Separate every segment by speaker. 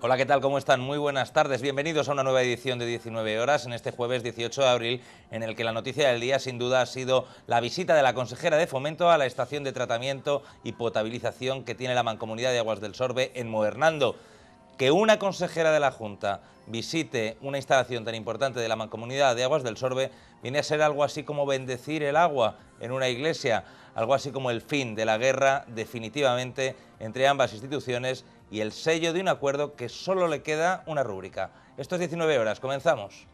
Speaker 1: Hola, ¿qué tal? ¿Cómo están? Muy buenas tardes. Bienvenidos a una nueva edición de 19 horas en este jueves 18 de abril, en el que la noticia del día sin duda ha sido la visita de la consejera de Fomento a la estación de tratamiento y potabilización que tiene la Mancomunidad de Aguas del Sorbe en Moernando. Que una consejera de la Junta visite una instalación tan importante de la Mancomunidad de Aguas del Sorbe viene a ser algo así como bendecir el agua en una iglesia, algo así como el fin de la guerra definitivamente entre ambas instituciones y el sello de un acuerdo que solo le queda una rúbrica. Esto es 19 horas, comenzamos.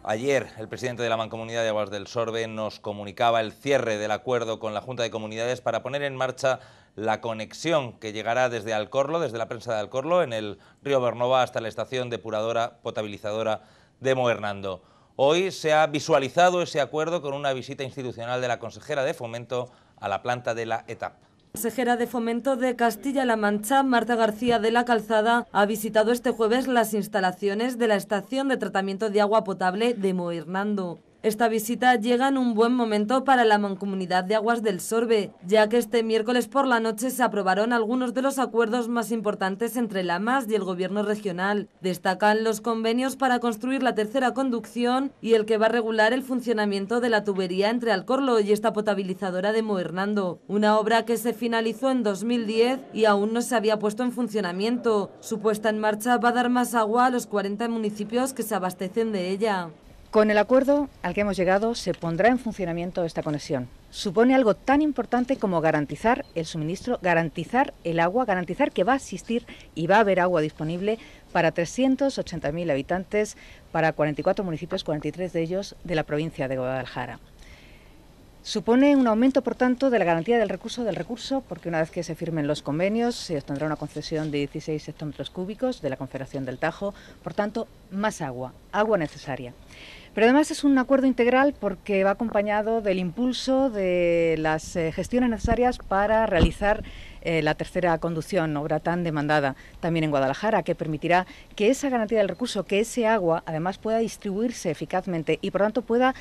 Speaker 1: Ayer el presidente de la Mancomunidad de Aguas del Sorbe nos comunicaba el cierre del acuerdo con la Junta de Comunidades para poner en marcha la conexión que llegará desde Alcorlo, desde la presa de Alcorlo, en el río Bernova hasta la estación depuradora potabilizadora de Moernando. Hoy se ha visualizado ese acuerdo con una visita institucional de la consejera de Fomento a la planta de la ETAP.
Speaker 2: La consejera de Fomento de Castilla-La Mancha, Marta García de la Calzada, ha visitado este jueves las instalaciones de la estación de tratamiento de agua potable de Moernando. Esta visita llega en un buen momento para la Mancomunidad de Aguas del Sorbe, ya que este miércoles por la noche se aprobaron algunos de los acuerdos más importantes entre la MAS y el Gobierno regional. Destacan los convenios para construir la tercera conducción y el que va a regular el funcionamiento de la tubería entre Alcorlo y esta potabilizadora de Moernando, una obra que se finalizó en 2010 y aún no se había puesto en funcionamiento. Su puesta en marcha va a dar más agua a los 40 municipios que se abastecen de ella.
Speaker 3: Con el acuerdo al que hemos llegado se pondrá en funcionamiento esta conexión. Supone algo tan importante como garantizar el suministro, garantizar el agua, garantizar que va a existir y va a haber agua disponible para 380.000 habitantes, para 44 municipios, 43 de ellos de la provincia de Guadalajara. Supone un aumento, por tanto, de la garantía del recurso, porque una vez que se firmen los convenios se obtendrá una concesión de 16 hectómetros cúbicos de la Confederación del Tajo, por tanto, más agua, agua necesaria. Pero además es un acuerdo integral porque va acompañado del impulso de las gestiones necesarias para realizar la tercera conducción, obra tan demandada también en Guadalajara, que permitirá que esa garantía del recurso, que ese agua además pueda distribuirse eficazmente y por tanto pueda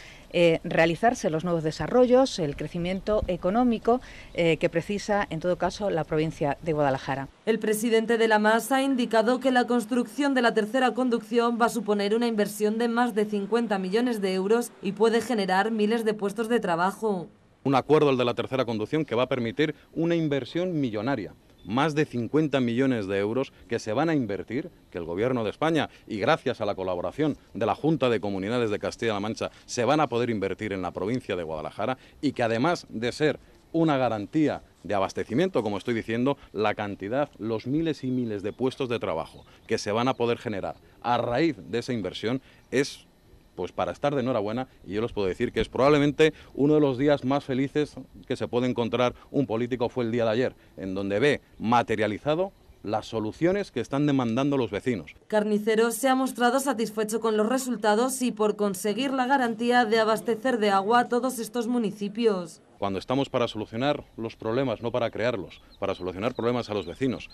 Speaker 3: realizarse los nuevos desarrollos, el crecimiento económico que precisa en todo caso la provincia de Guadalajara.
Speaker 2: El presidente de la MAS ha indicado que la construcción de la tercera conducción va a suponer una inversión de más de 50 millones de euros y puede generar miles de puestos de trabajo.
Speaker 4: Un acuerdo, el de la tercera conducción, que va a permitir una inversión millonaria. Más de 50 millones de euros que se van a invertir, que el Gobierno de España, y gracias a la colaboración de la Junta de Comunidades de Castilla-La Mancha, se van a poder invertir en la provincia de Guadalajara y que además de ser una garantía de abastecimiento, como estoy diciendo, la cantidad, los miles y miles de puestos de trabajo que se van a poder generar a raíz de esa inversión es pues para estar de enhorabuena, y yo les puedo decir que es probablemente uno de los días más felices que se puede encontrar un político. Fue el día de ayer, en donde ve materializado las soluciones que están demandando los vecinos.
Speaker 2: Carnicero se ha mostrado satisfecho con los resultados y por conseguir la garantía de abastecer de agua a todos estos municipios.
Speaker 4: Cuando estamos para solucionar los problemas, no para crearlos, para solucionar problemas a los vecinos.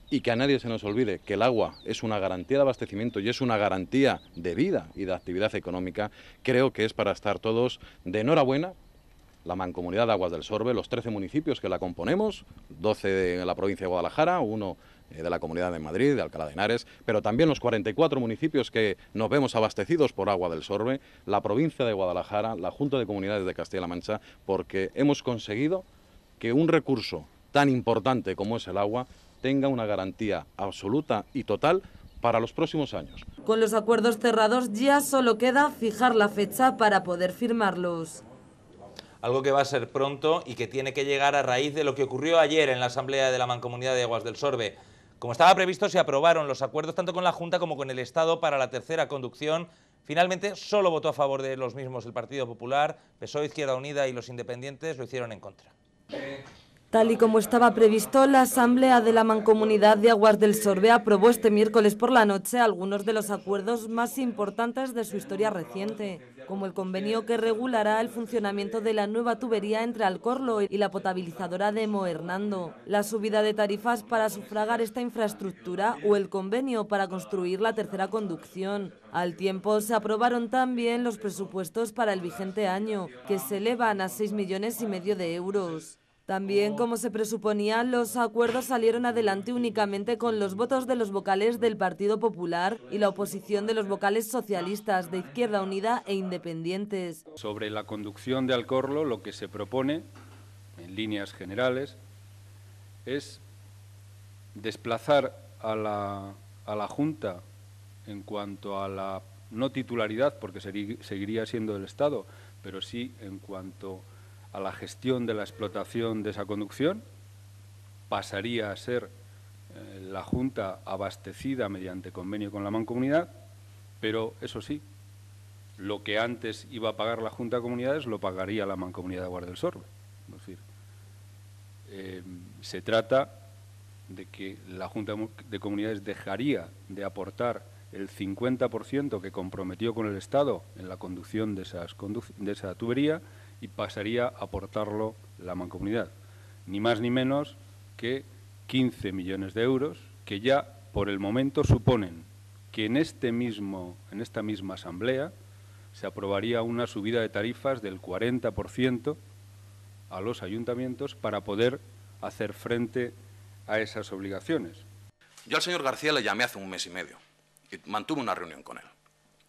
Speaker 4: Y que a nadie se nos olvide que el agua es una garantía de abastecimiento y es una garantía de vida y de actividad económica, creo que es para estar todos de enhorabuena. La Mancomunidad de Aguas del Sorbe, los 13 municipios que la componemos, 12 de la provincia de Guadalajara, 1 de la Comunidad de Madrid, de Alcalá de Henares, pero también los 44 municipios que nos vemos abastecidos por Agua del Sorbe, la provincia de Guadalajara, la Junta de Comunidades de Castilla-La Mancha, porque hemos conseguido que un recurso tan importante como es el agua tenga una garantía absoluta y total para los próximos años.
Speaker 2: Con los acuerdos cerrados ya solo queda fijar la fecha para poder firmarlos.
Speaker 1: Algo que va a ser pronto y que tiene que llegar a raíz de lo que ocurrió ayer en la Asamblea de la Mancomunidad de Aguas del Sorbe. Como estaba previsto, se aprobaron los acuerdos tanto con la Junta como con el Estado para la tercera conducción. Finalmente, solo votó a favor de los mismos el Partido Popular, PSOE, Izquierda Unida y los independientes lo hicieron en contra.
Speaker 2: Tal y como estaba previsto, la Asamblea de la Mancomunidad de Aguas del Sorbe aprobó este miércoles por la noche algunos de los acuerdos más importantes de su historia reciente, como el convenio que regulará el funcionamiento de la nueva tubería entre Alcorlo y la potabilizadora de Moernando, la subida de tarifas para sufragar esta infraestructura o el convenio para construir la tercera conducción. Al tiempo, se aprobaron también los presupuestos para el vigente año, que se elevan a 6,5 millones de euros. También, como se presuponía, los acuerdos salieron adelante únicamente con los votos de los vocales del Partido Popular y la oposición de los vocales socialistas, de Izquierda Unida e independientes.
Speaker 5: Sobre la conducción de Alcorlo, lo que se propone, en líneas generales, es desplazar a la Junta en cuanto a la no titularidad, porque seguiría siendo del Estado, pero sí en cuanto a la gestión de la explotación de esa conducción, pasaría a ser la Junta abastecida mediante convenio con la Mancomunidad, pero eso sí, lo que antes iba a pagar la Junta de Comunidades lo pagaría la Mancomunidad de Aguas del Sorbe. Es decir, se trata de que la Junta de Comunidades dejaría de aportar el 50% que comprometió con el Estado en la conducción de esa tubería y pasaría a aportarlo la Mancomunidad. Ni más ni menos que 15 millones de euros, que ya por el momento suponen que en esta misma Asamblea se aprobaría una subida de tarifas del 40% a los ayuntamientos para poder hacer frente a esas obligaciones.
Speaker 6: Yo al señor García le llamé hace 1 mes y medio y mantuve una reunión con él.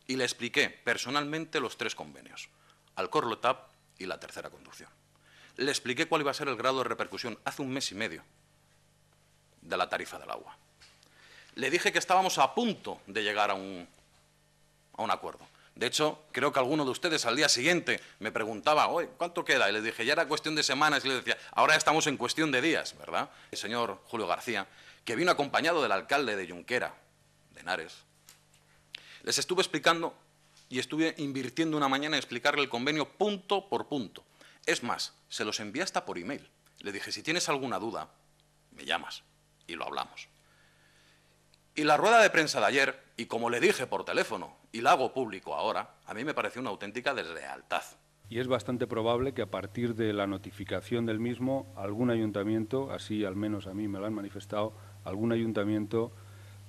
Speaker 6: Y le expliqué personalmente los 3 convenios, Alcorlo TAP y la tercera conducción. Le expliqué cuál iba a ser el grado de repercusión hace 1 mes y medio de la tarifa del agua. Le dije que estábamos a punto de llegar a un acuerdo. De hecho, creo que alguno de ustedes al día siguiente me preguntaba, oye, ¿cuánto queda? Y les dije, ya era cuestión de semanas, y les decía, ahora estamos en cuestión de días, ¿verdad? El señor Julio García, que vino acompañado del alcalde de Junquera, de Henares, les estuve explicando y estuve invirtiendo una mañana en explicarle el convenio punto por punto. Es más, se los envié hasta por email. Le dije, si tienes alguna duda, me llamas y lo hablamos. Y la rueda de prensa de ayer, y como le dije por teléfono, y la hago público ahora, a mí me pareció una auténtica deslealtad.
Speaker 5: Y es bastante probable que a partir de la notificación del mismo, algún ayuntamiento, así al menos a mí me lo han manifestado, algún ayuntamiento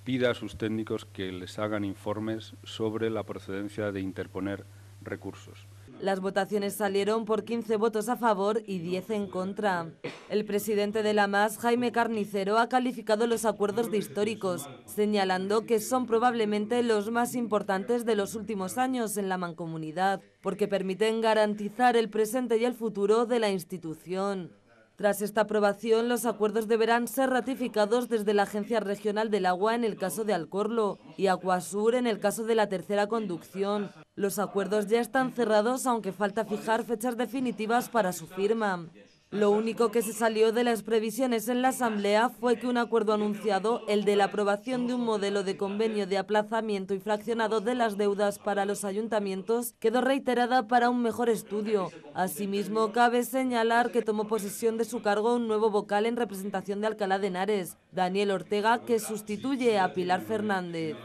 Speaker 5: pida a sus técnicos que les hagan informes sobre la procedencia de interponer recursos.
Speaker 2: Las votaciones salieron por 15 votos a favor y 10 en contra. El presidente de la MAS, Jaime Carnicero, ha calificado los acuerdos de históricos, señalando que son probablemente los más importantes de los últimos años en la Mancomunidad, porque permiten garantizar el presente y el futuro de la institución. Tras esta aprobación, los acuerdos deberán ser ratificados desde la Agencia Regional del Agua en el caso de Alcorlo y Aquasur en el caso de la tercera conducción. Los acuerdos ya están cerrados, aunque falta fijar fechas definitivas para su firma. Lo único que se salió de las previsiones en la Asamblea fue que un acuerdo anunciado, el de la aprobación de un modelo de convenio de aplazamiento y fraccionado de las deudas para los ayuntamientos, quedó reiterada para un mejor estudio. Asimismo, cabe señalar que tomó posesión de su cargo un nuevo vocal en representación de Alcalá de Henares, Daniel Ortega, que sustituye a Pilar Fernández.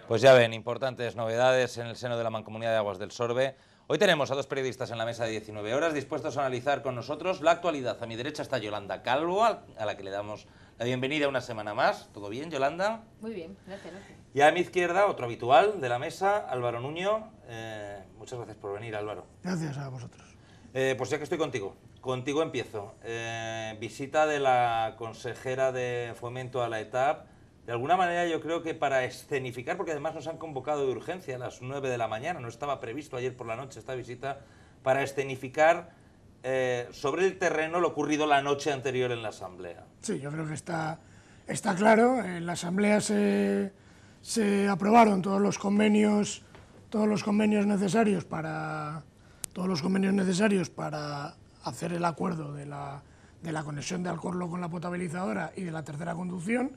Speaker 1: Pues ya ven, importantes novedades en el seno de la Mancomunidad de Aguas del Sorbe. Hoy tenemos a 2 periodistas en la mesa de 19 horas dispuestos a analizar con nosotros la actualidad. A mi derecha está Yolanda Calvo, a la que le damos la bienvenida una semana más. ¿Todo bien, Yolanda?
Speaker 7: Muy bien, gracias.
Speaker 1: Y a mi izquierda, otro habitual de la mesa, Álvaro Nuño. Muchas gracias por venir, Álvaro.
Speaker 8: Gracias a vosotros.
Speaker 1: Pues ya que estoy contigo empiezo. Visita de la consejera de Fomento a la ETAP. De alguna manera yo creo que para escenificar, porque además nos han convocado de urgencia a las 9 de la mañana, no estaba previsto ayer por la noche esta visita, para escenificar sobre el terreno lo ocurrido la noche anterior en la Asamblea.
Speaker 8: Sí, yo creo que está claro. En la Asamblea se aprobaron todos los convenios necesarios para hacer el acuerdo de la conexión de Alcorlo con la potabilizadora y de la tercera conducción.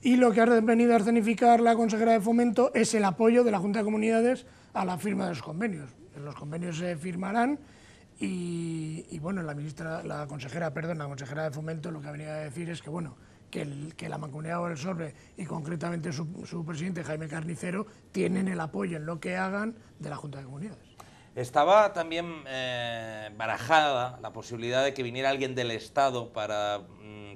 Speaker 8: Y lo que ha venido a escenificar la consejera de Fomento es el apoyo de la Junta de Comunidades a la firma de los convenios. se firmarán y bueno, la consejera de Fomento lo que ha venido a decir es que bueno, que la Mancomunidad de Agua del Sorbe y concretamente su presidente Jaime Carnicero tienen el apoyo en lo que hagan de la Junta de Comunidades.
Speaker 1: Estaba también barajada la posibilidad de que viniera alguien del Estado para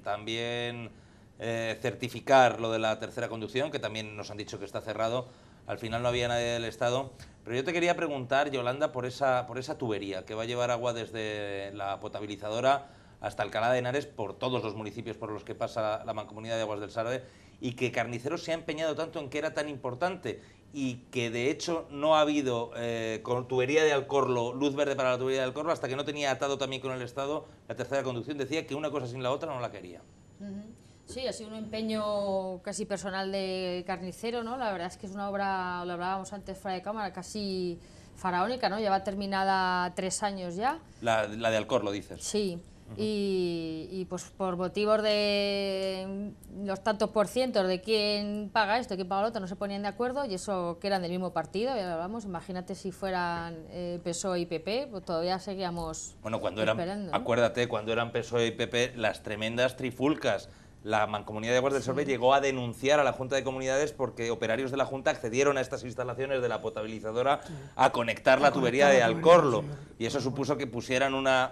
Speaker 1: también certificar lo de la tercera conducción, que también nos han dicho que está cerrado. Al final no había nadie del Estado. Pero yo te quería preguntar, Yolanda, por esa tubería que va a llevar agua desde la potabilizadora hasta Alcalá de Henares, por todos los municipios por los que pasa la Mancomunidad de Aguas del Sarbe, y que Carnicero se ha empeñado tanto en que era tan importante y que de hecho no ha habido con tubería de Alcorlo, luz verde para la tubería de Alcorlo, hasta que no tenía atado también con el Estado la tercera conducción. Decía que una cosa sin la otra no la quería.
Speaker 7: Sí, ha sido un empeño casi personal de Carnicero, ¿no? La verdad es que es una obra, lo hablábamos antes fuera de cámara, casi faraónica, ¿no? Lleva terminada 3 años ya.
Speaker 1: La de Alcorlo, dices.
Speaker 7: Sí. Y pues por motivos de los tantos por cientos de quién paga esto, quién paga lo otro, no se ponían de acuerdo, y eso que eran del mismo partido, ya lo hablamos. Imagínate si fueran PSOE y PP, pues todavía seguíamos esperando, ¿no?
Speaker 1: Acuérdate, cuando eran PSOE y PP, las tremendas trifulcas. La Mancomunidad de Aguas del Sorbe llegó a denunciar a la Junta de Comunidades porque operarios de la Junta accedieron a estas instalaciones de la potabilizadora a conectar la tubería de Alcorlo. Y eso supuso que pusieran una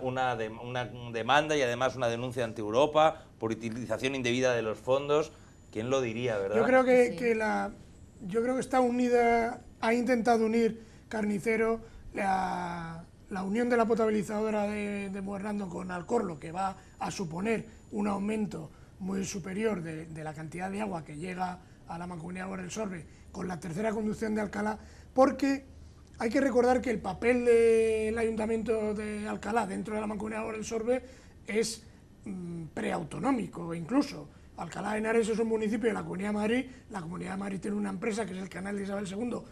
Speaker 1: demanda y además una denuncia ante Europa por utilización indebida de los fondos. ¿Quién lo diría, verdad?
Speaker 8: Yo creo que está unida, ha intentado unir Carnicero la unión de la potabilizadora de Muernando con Alcorlo, que va a suponer un aumento muy superior de la cantidad de agua que llega a la Mancomunidad de Aguas del Sorbe con la tercera conducción de Alcalá, porque hay que recordar que el papel del Ayuntamiento de Alcalá dentro de la Mancomunidad de Aguas del Sorbe es preautonómico incluso. Alcalá de Henares es un municipio de la Comunidad de Madrid, la Comunidad de Madrid tiene una empresa que es el Canal de Isabel II,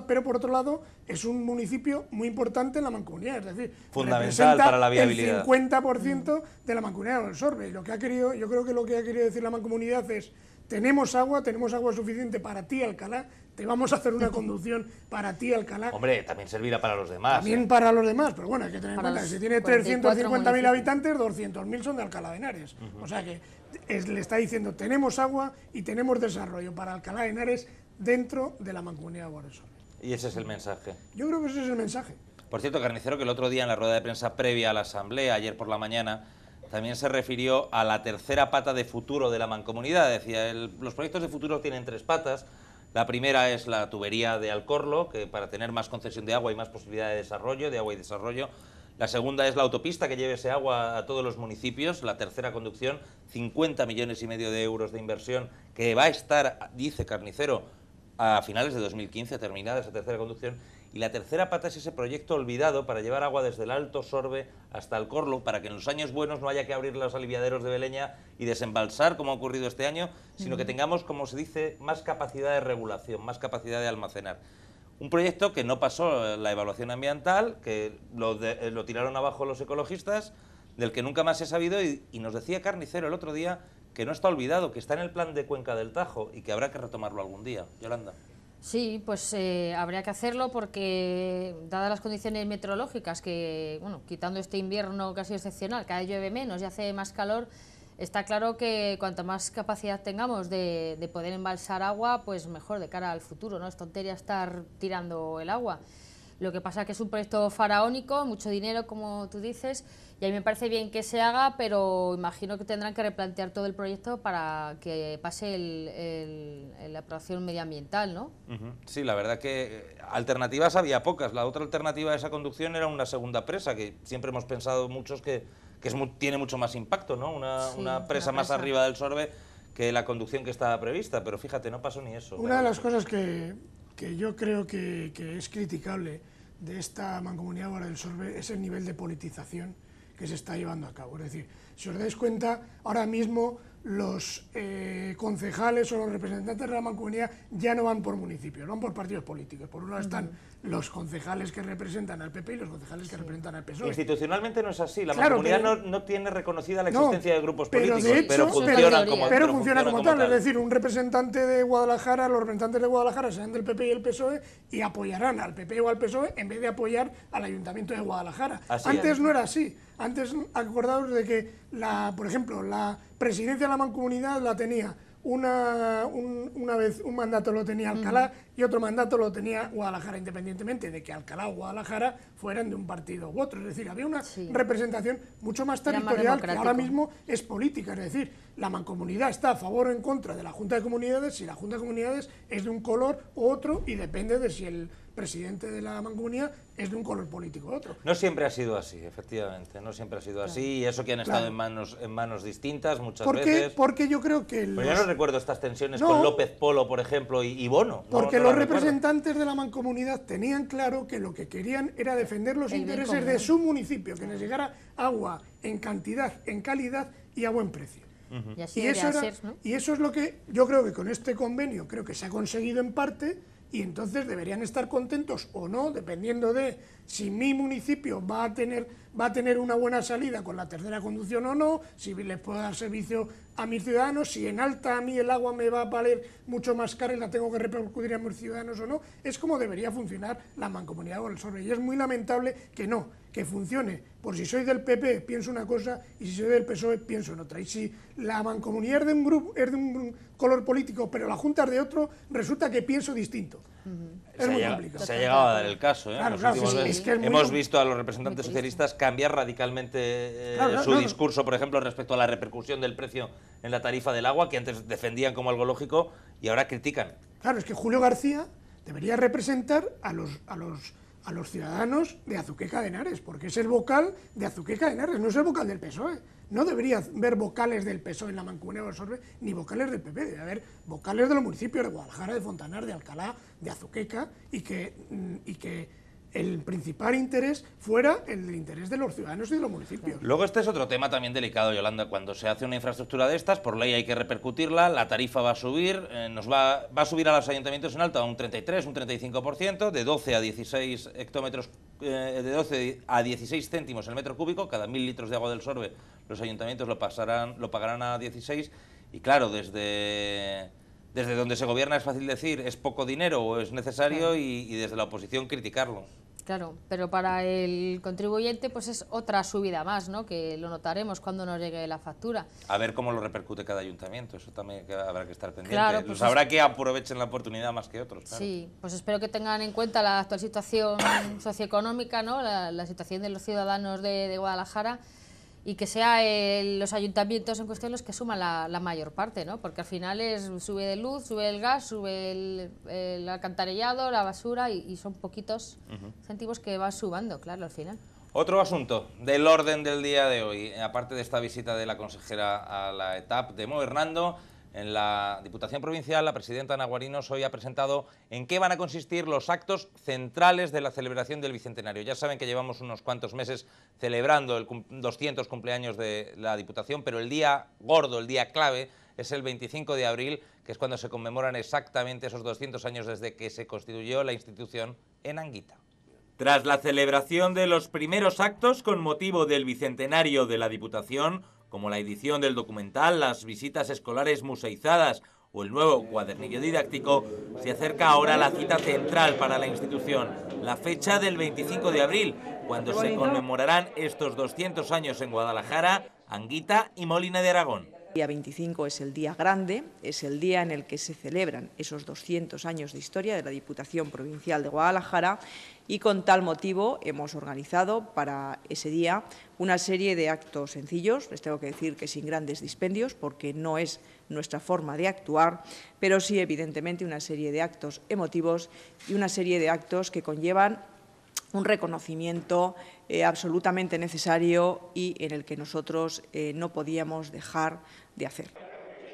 Speaker 8: pero por otro lado es un municipio muy importante en la Mancomunidad, es decir,
Speaker 1: fundamental para la viabilidad.
Speaker 8: El 50% de la Mancomunidad del Sorbe. Y yo creo que lo que ha querido decir la Mancomunidad es: tenemos agua suficiente para ti, Alcalá, te vamos a hacer una conducción para ti, Alcalá.
Speaker 1: Hombre, también servirá para los demás.
Speaker 8: También para los demás, pero bueno, hay que tener en cuenta que si tiene 350.000 habitantes, 200.000 son de Alcalá de Henares. O sea que le está diciendo: tenemos agua y tenemos desarrollo para Alcalá de Henares dentro de la Mancomunidad de Aguas del Sorbe.
Speaker 1: Y ese es el mensaje.
Speaker 8: Yo creo que ese es el mensaje.
Speaker 1: Por cierto, Carnicero, que el otro día en la rueda de prensa previa a la asamblea, ayer por la mañana, también se refirió a la tercera pata de futuro de la mancomunidad. Decía, los proyectos de futuro tienen 3 patas. La primera es la tubería de Alcorlo, que para tener más concesión de agua y más posibilidad de desarrollo, de agua y desarrollo. La segunda es la autopista que lleve ese agua a todos los municipios. La tercera conducción, 50,5 millones de euros de inversión, que va a estar, dice Carnicero, a finales de 2015, terminada esa tercera conducción. Y la tercera pata es ese proyecto olvidado para llevar agua desde el Alto Sorbe hasta Alcorlo, para que en los años buenos no haya que abrir los aliviaderos de Beleña y desembalsar, como ha ocurrido este año, sino que tengamos, como se dice, más capacidad de regulación, más capacidad de almacenar. Un proyecto que no pasó la evaluación ambiental, que lo tiraron abajo los ecologistas, del que nunca más se ha sabido, y nos decía Carnicero el otro día que no está olvidado, que está en el plan de Cuenca del Tajo y que habrá que retomarlo algún día. Yolanda.
Speaker 7: Sí, pues habría que hacerlo porque, dadas las condiciones meteorológicas, que, bueno, quitando este invierno casi excepcional, cada vez llueve menos y hace más calor, está claro que cuanto más capacidad tengamos de poder embalsar agua, pues mejor de cara al futuro, ¿no? Es tontería estar tirando el agua. Lo que pasa es que es un proyecto faraónico, mucho dinero, como tú dices, y a mí me parece bien que se haga, pero imagino que tendrán que replantear todo el proyecto para que pase la aprobación medioambiental, ¿no?
Speaker 1: Sí, la verdad que alternativas había pocas. La otra alternativa a esa conducción era una segunda presa, que siempre hemos pensado muchos que tiene mucho más impacto, ¿no? Una presa más arriba del Sorbe que la conducción que estaba prevista, pero fíjate, no pasó ni eso.
Speaker 8: Una de las cosas que yo creo que es criticable de esta Mancomunidad de Aguas del Sorbe es el nivel de politización que se está llevando a cabo. Es decir, si os dais cuenta, ahora mismo los concejales o los representantes de la Mancomunidad ya no van por municipios, van por partidos políticos. Por un lado están los concejales que representan al PP y los concejales que representan al PSOE.
Speaker 1: Institucionalmente no es así, la
Speaker 8: Claro,
Speaker 1: Mancomunidad
Speaker 8: pero,
Speaker 1: no tiene reconocida la existencia de grupos políticos,
Speaker 8: de hecho,
Speaker 1: pero funciona como tal.
Speaker 8: Es decir, un representante de Guadalajara, los representantes de Guadalajara serán del PP y el PSOE y apoyarán al PP o al PSOE en vez de apoyar al Ayuntamiento de Guadalajara. Antes no era así. Antes, acordaos de que, por ejemplo, la presidencia de la Mancomunidad la tenía una vez, un mandato lo tenía Alcalá y otro mandato lo tenía Guadalajara, independientemente de que Alcalá o Guadalajara fueran de un partido u otro. Es decir, había una representación mucho más territorial que ahora mismo es política. Es decir, la Mancomunidad está a favor o en contra de la Junta de Comunidades si la Junta de Comunidades es de un color u otro y depende de si el presidente de la Mancomunidad es de un color político u otro.
Speaker 1: No siempre ha sido así, efectivamente, no siempre ha sido así, y eso que han estado en manos distintas muchas veces.
Speaker 8: Porque yo creo que...
Speaker 1: Pero yo no recuerdo estas tensiones con López Polo, por ejemplo, y Bono.
Speaker 8: Porque los representantes de la Mancomunidad tenían claro que lo que querían era defender los intereses de su municipio, que les llegara agua en cantidad, en calidad y a buen precio. Y eso es lo que yo creo que con este convenio creo que se ha conseguido en parte, y entonces deberían estar contentos o no, dependiendo de si mi municipio va a tener una buena salida con la tercera conducción o no, si les puedo dar servicio a mis ciudadanos, si en Alta a mí el agua me va a valer mucho más cara y la tengo que repercutir a mis ciudadanos o no. Es como debería funcionar la Mancomunidad o el Sorbe, y es muy lamentable que no, que funcione. Por si soy del PP pienso una cosa y si soy del PSOE pienso en otra. Y si la Mancomunidad es de un grupo, es de un color político, pero la Junta es de otro, resulta que pienso distinto. Es muy complicado.
Speaker 1: Se ha llegado a dar el caso.
Speaker 8: Claro,
Speaker 1: hemos visto a los representantes socialistas cambiar radicalmente su discurso, por ejemplo, respecto a la repercusión del precio en la tarifa del agua, que antes defendían como algo lógico y ahora critican.
Speaker 8: Claro, es que Julio García debería representar a los ciudadanos de Azuqueca de Henares, porque es el vocal de Azuqueca de Henares, no es el vocal del PSOE. No debería haber vocales del PSOE en la Mancomunidad del Sorbe, ni vocales del PP, debe haber vocales de los municipios de Guadalajara, de Fontanar, de Alcalá, de Azuqueca, y que el principal interés fuera el interés de los ciudadanos y de los municipios.
Speaker 1: Luego este es otro tema también delicado, Yolanda. Cuando se hace una infraestructura de estas, por ley hay que repercutirla, la tarifa va a subir, va a subir a los ayuntamientos en Alta un 33, un 35%, de 12 a 16 hectómetros, de 12 a 16 céntimos el metro cúbico, cada 1000 litros de agua del Sorbe, los ayuntamientos lo pagarán a 16, y claro, desde donde se gobierna es fácil decir es poco dinero o es necesario, y desde la oposición criticarlo.
Speaker 7: Claro, pero para el contribuyente pues es otra subida más, ¿no? Que lo notaremos cuando nos llegue la factura.
Speaker 1: A ver cómo lo repercute cada ayuntamiento, eso también habrá que estar pendiente.
Speaker 7: Claro, pues
Speaker 1: habrá que aprovechen la oportunidad más que otros. Claro.
Speaker 7: Sí, pues espero que tengan en cuenta la actual situación socioeconómica, ¿no? La situación de los ciudadanos de Guadalajara, y que sea los ayuntamientos en cuestión los que suman la mayor parte, ¿no? Porque al final sube de luz, sube el gas, sube el alcantarillado, la basura, y son poquitos céntimos que van sumando, claro, al final.
Speaker 1: Otro asunto del orden del día de hoy, aparte de esta visita de la consejera a la ETAP de Mo Hernando, en la Diputación Provincial, la presidenta Ana Guarinos hoy ha presentado en qué van a consistir los actos centrales de la celebración del Bicentenario. Ya saben que llevamos unos cuantos meses celebrando el 200 cumpleaños de la Diputación, pero el día gordo, el día clave, es el 25 de abril, que es cuando se conmemoran exactamente esos 200 años desde que se constituyó la institución en Anguita. Tras la celebración de los primeros actos con motivo del Bicentenario de la Diputación, como la edición del documental, las visitas escolares museizadas o el nuevo cuadernillo didáctico, se acerca ahora la cita central para la institución, la fecha del 25 de abril, cuando se conmemorarán estos 200 años en Guadalajara, Anguita y Molina de Aragón.
Speaker 9: El día 25 es el día grande, es el día en el que se celebran esos 200 años de historia de la Diputación Provincial de Guadalajara, y con tal motivo hemos organizado para ese día una serie de actos sencillos, les tengo que decir que sin grandes dispendios porque no es nuestra forma de actuar, pero sí evidentemente una serie de actos emotivos y una serie de actos que conllevan un reconocimiento absolutamente necesario y en el que nosotros no podíamos dejar de hacer.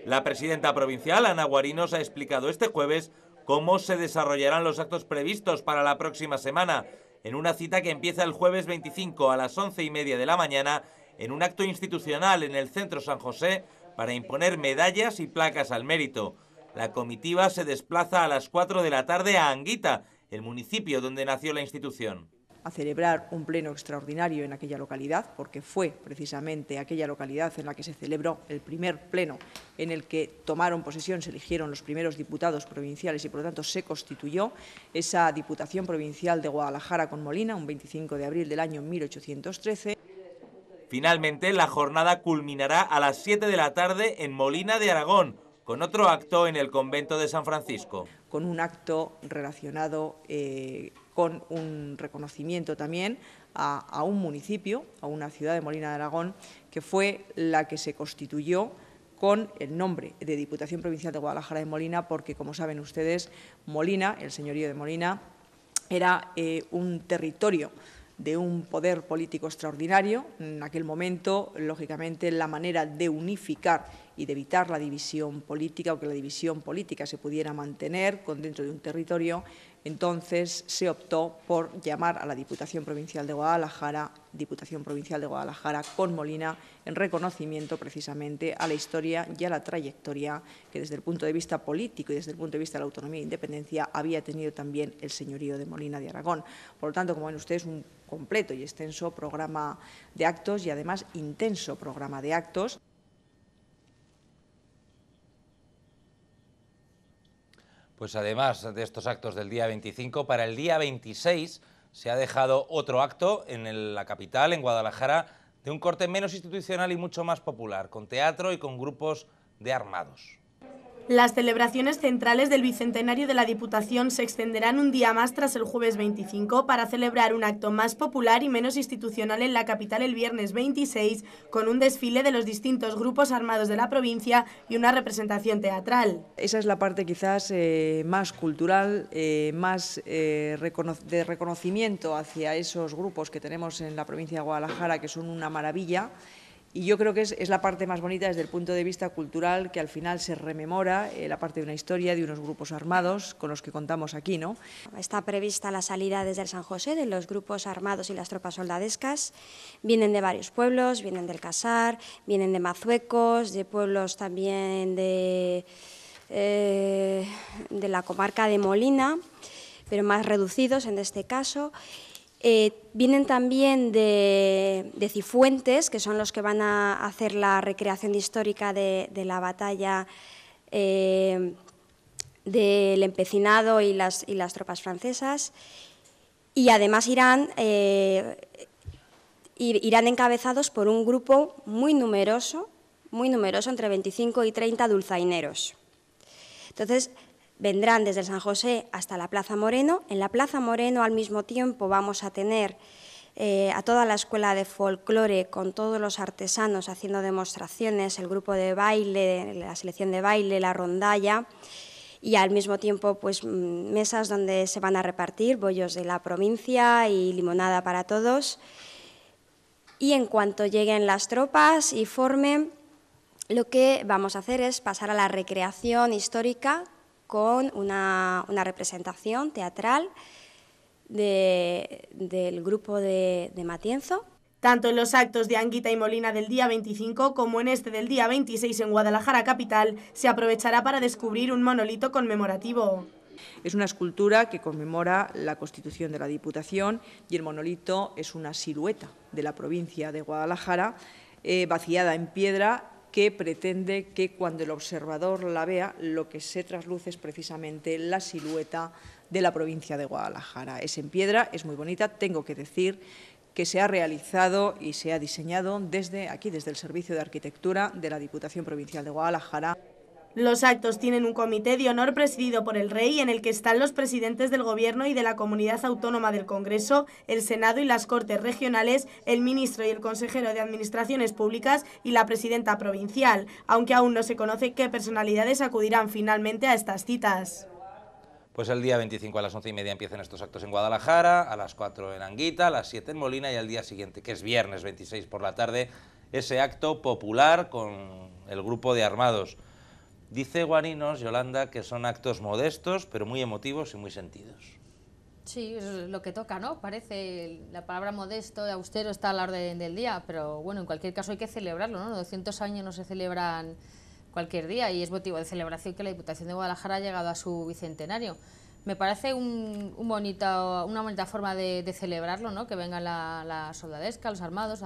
Speaker 1: La presidenta provincial, Ana Guarinos, ha explicado este jueves cómo se desarrollarán los actos previstos para la próxima semana, en una cita que empieza el jueves 25 a las 11:30 de la mañana, en un acto institucional en el Centro San José, para imponer medallas y placas al mérito. La comitiva se desplaza a las 4 de la tarde a Anguita, el municipio donde nació la institución.
Speaker 9: A celebrar un pleno extraordinario en aquella localidad, porque fue precisamente aquella localidad en la que se celebró el primer pleno en el que tomaron posesión, se eligieron los primeros diputados provinciales y por lo tanto se constituyó esa Diputación Provincial de Guadalajara con Molina, un 25 de abril del año 1813.
Speaker 1: Finalmente, la jornada culminará a las 7 de la tarde en Molina de Aragón, con otro acto en el convento de San Francisco.
Speaker 9: Con un acto relacionado con un reconocimiento también a un municipio, a una ciudad de Molina de Aragón, que fue la que se constituyó con el nombre de Diputación Provincial de Guadalajara de Molina, porque, como saben ustedes, Molina, el señorío de Molina, era un territorio de un poder político extraordinario. En aquel momento, lógicamente, la manera de unificar y de evitar la división política o que la división política se pudiera mantener dentro de un territorio, entonces se optó por llamar a la Diputación Provincial de Guadalajara con Molina, en reconocimiento precisamente a la historia y a la trayectoria que desde el punto de vista político y desde el punto de vista de la autonomía e independencia había tenido también el señorío de Molina de Aragón. Por lo tanto, como ven ustedes, un completo y extenso programa de actos y además intenso programa de actos.
Speaker 1: Pues además de estos actos del día 25, para el día 26 se ha dejado otro acto en la capital, en Guadalajara, de un corte menos institucional y mucho más popular, con teatro y con grupos de armados.
Speaker 10: Las celebraciones centrales del Bicentenario de la Diputación se extenderán un día más tras el jueves 25 para celebrar un acto más popular y menos institucional en la capital el viernes 26, con un desfile de los distintos grupos armados de la provincia y una representación teatral.
Speaker 9: Esa es la parte quizás más cultural, más de reconocimiento hacia esos grupos que tenemos en la provincia de Guadalajara, que son una maravilla. Y yo creo que es la parte más bonita desde el punto de vista cultural, que al final se rememora la parte de una historia, de unos grupos armados con los que contamos aquí, ¿no?
Speaker 11: Está prevista la salida desde el San José de los grupos armados y las tropas soldadescas. Vienen de varios pueblos, vienen del Casar, vienen de Mazuecos, de pueblos también de la comarca de Molina, pero más reducidos en este caso. Vienen también de Cifuentes, que son los que van a hacer la recreación histórica de la batalla del Empecinado y las tropas francesas, y además irán encabezados por un grupo muy numeroso, entre 25 y 30 dulzaineros. Entonces, vendrán desde el San José hasta la Plaza Moreno. En la Plaza Moreno, al mismo tiempo, vamos a tener a toda la escuela de folclore con todos los artesanos haciendo demostraciones, el grupo de baile, la selección de baile, la rondalla, y al mismo tiempo pues mesas donde se van a repartir bollos de la provincia y limonada para todos. Y en cuanto lleguen las tropas y formen, lo que vamos a hacer es pasar a la recreación histórica con una representación teatral del grupo de Matienzo.
Speaker 10: Tanto en los actos de Anguita y Molina del día 25 como en este del día 26 en Guadalajara capital, se aprovechará para descubrir un monolito conmemorativo.
Speaker 9: Es una escultura que conmemora la constitución de la Diputación y el monolito es una silueta de la provincia de Guadalajara, vaciada en piedra, que pretende que cuando el observador la vea, lo que se trasluce es precisamente la silueta de la provincia de Guadalajara. Es en piedra, es muy bonita, tengo que decir que se ha realizado y se ha diseñado desde aquí, desde el Servicio de Arquitectura de la Diputación Provincial de Guadalajara.
Speaker 10: Los actos tienen un comité de honor presidido por el Rey, en el que están los presidentes del Gobierno y de la Comunidad Autónoma del Congreso, el Senado y las Cortes Regionales, el ministro y el consejero de Administraciones Públicas y la presidenta provincial, aunque aún no se conoce qué personalidades acudirán finalmente a estas citas.
Speaker 1: Pues el día 25 a las 11:30 empiezan estos actos en Guadalajara, a las 4 en Anguita, a las 7 en Molina y al día siguiente, que es viernes 26 por la tarde, ese acto popular con el grupo de armados. Dice Guarinos, Yolanda, que son actos modestos, pero muy emotivos y muy sentidos.
Speaker 7: Sí, es lo que toca, ¿no? Parece, la palabra modesto, austero está a la orden del día, pero bueno, en cualquier caso hay que celebrarlo, ¿no? 200 años no se celebran cualquier día y es motivo de celebración que la Diputación de Guadalajara ha llegado a su bicentenario. Me parece una bonita forma de celebrarlo, ¿no? Que vengan la soldadesca, los armados,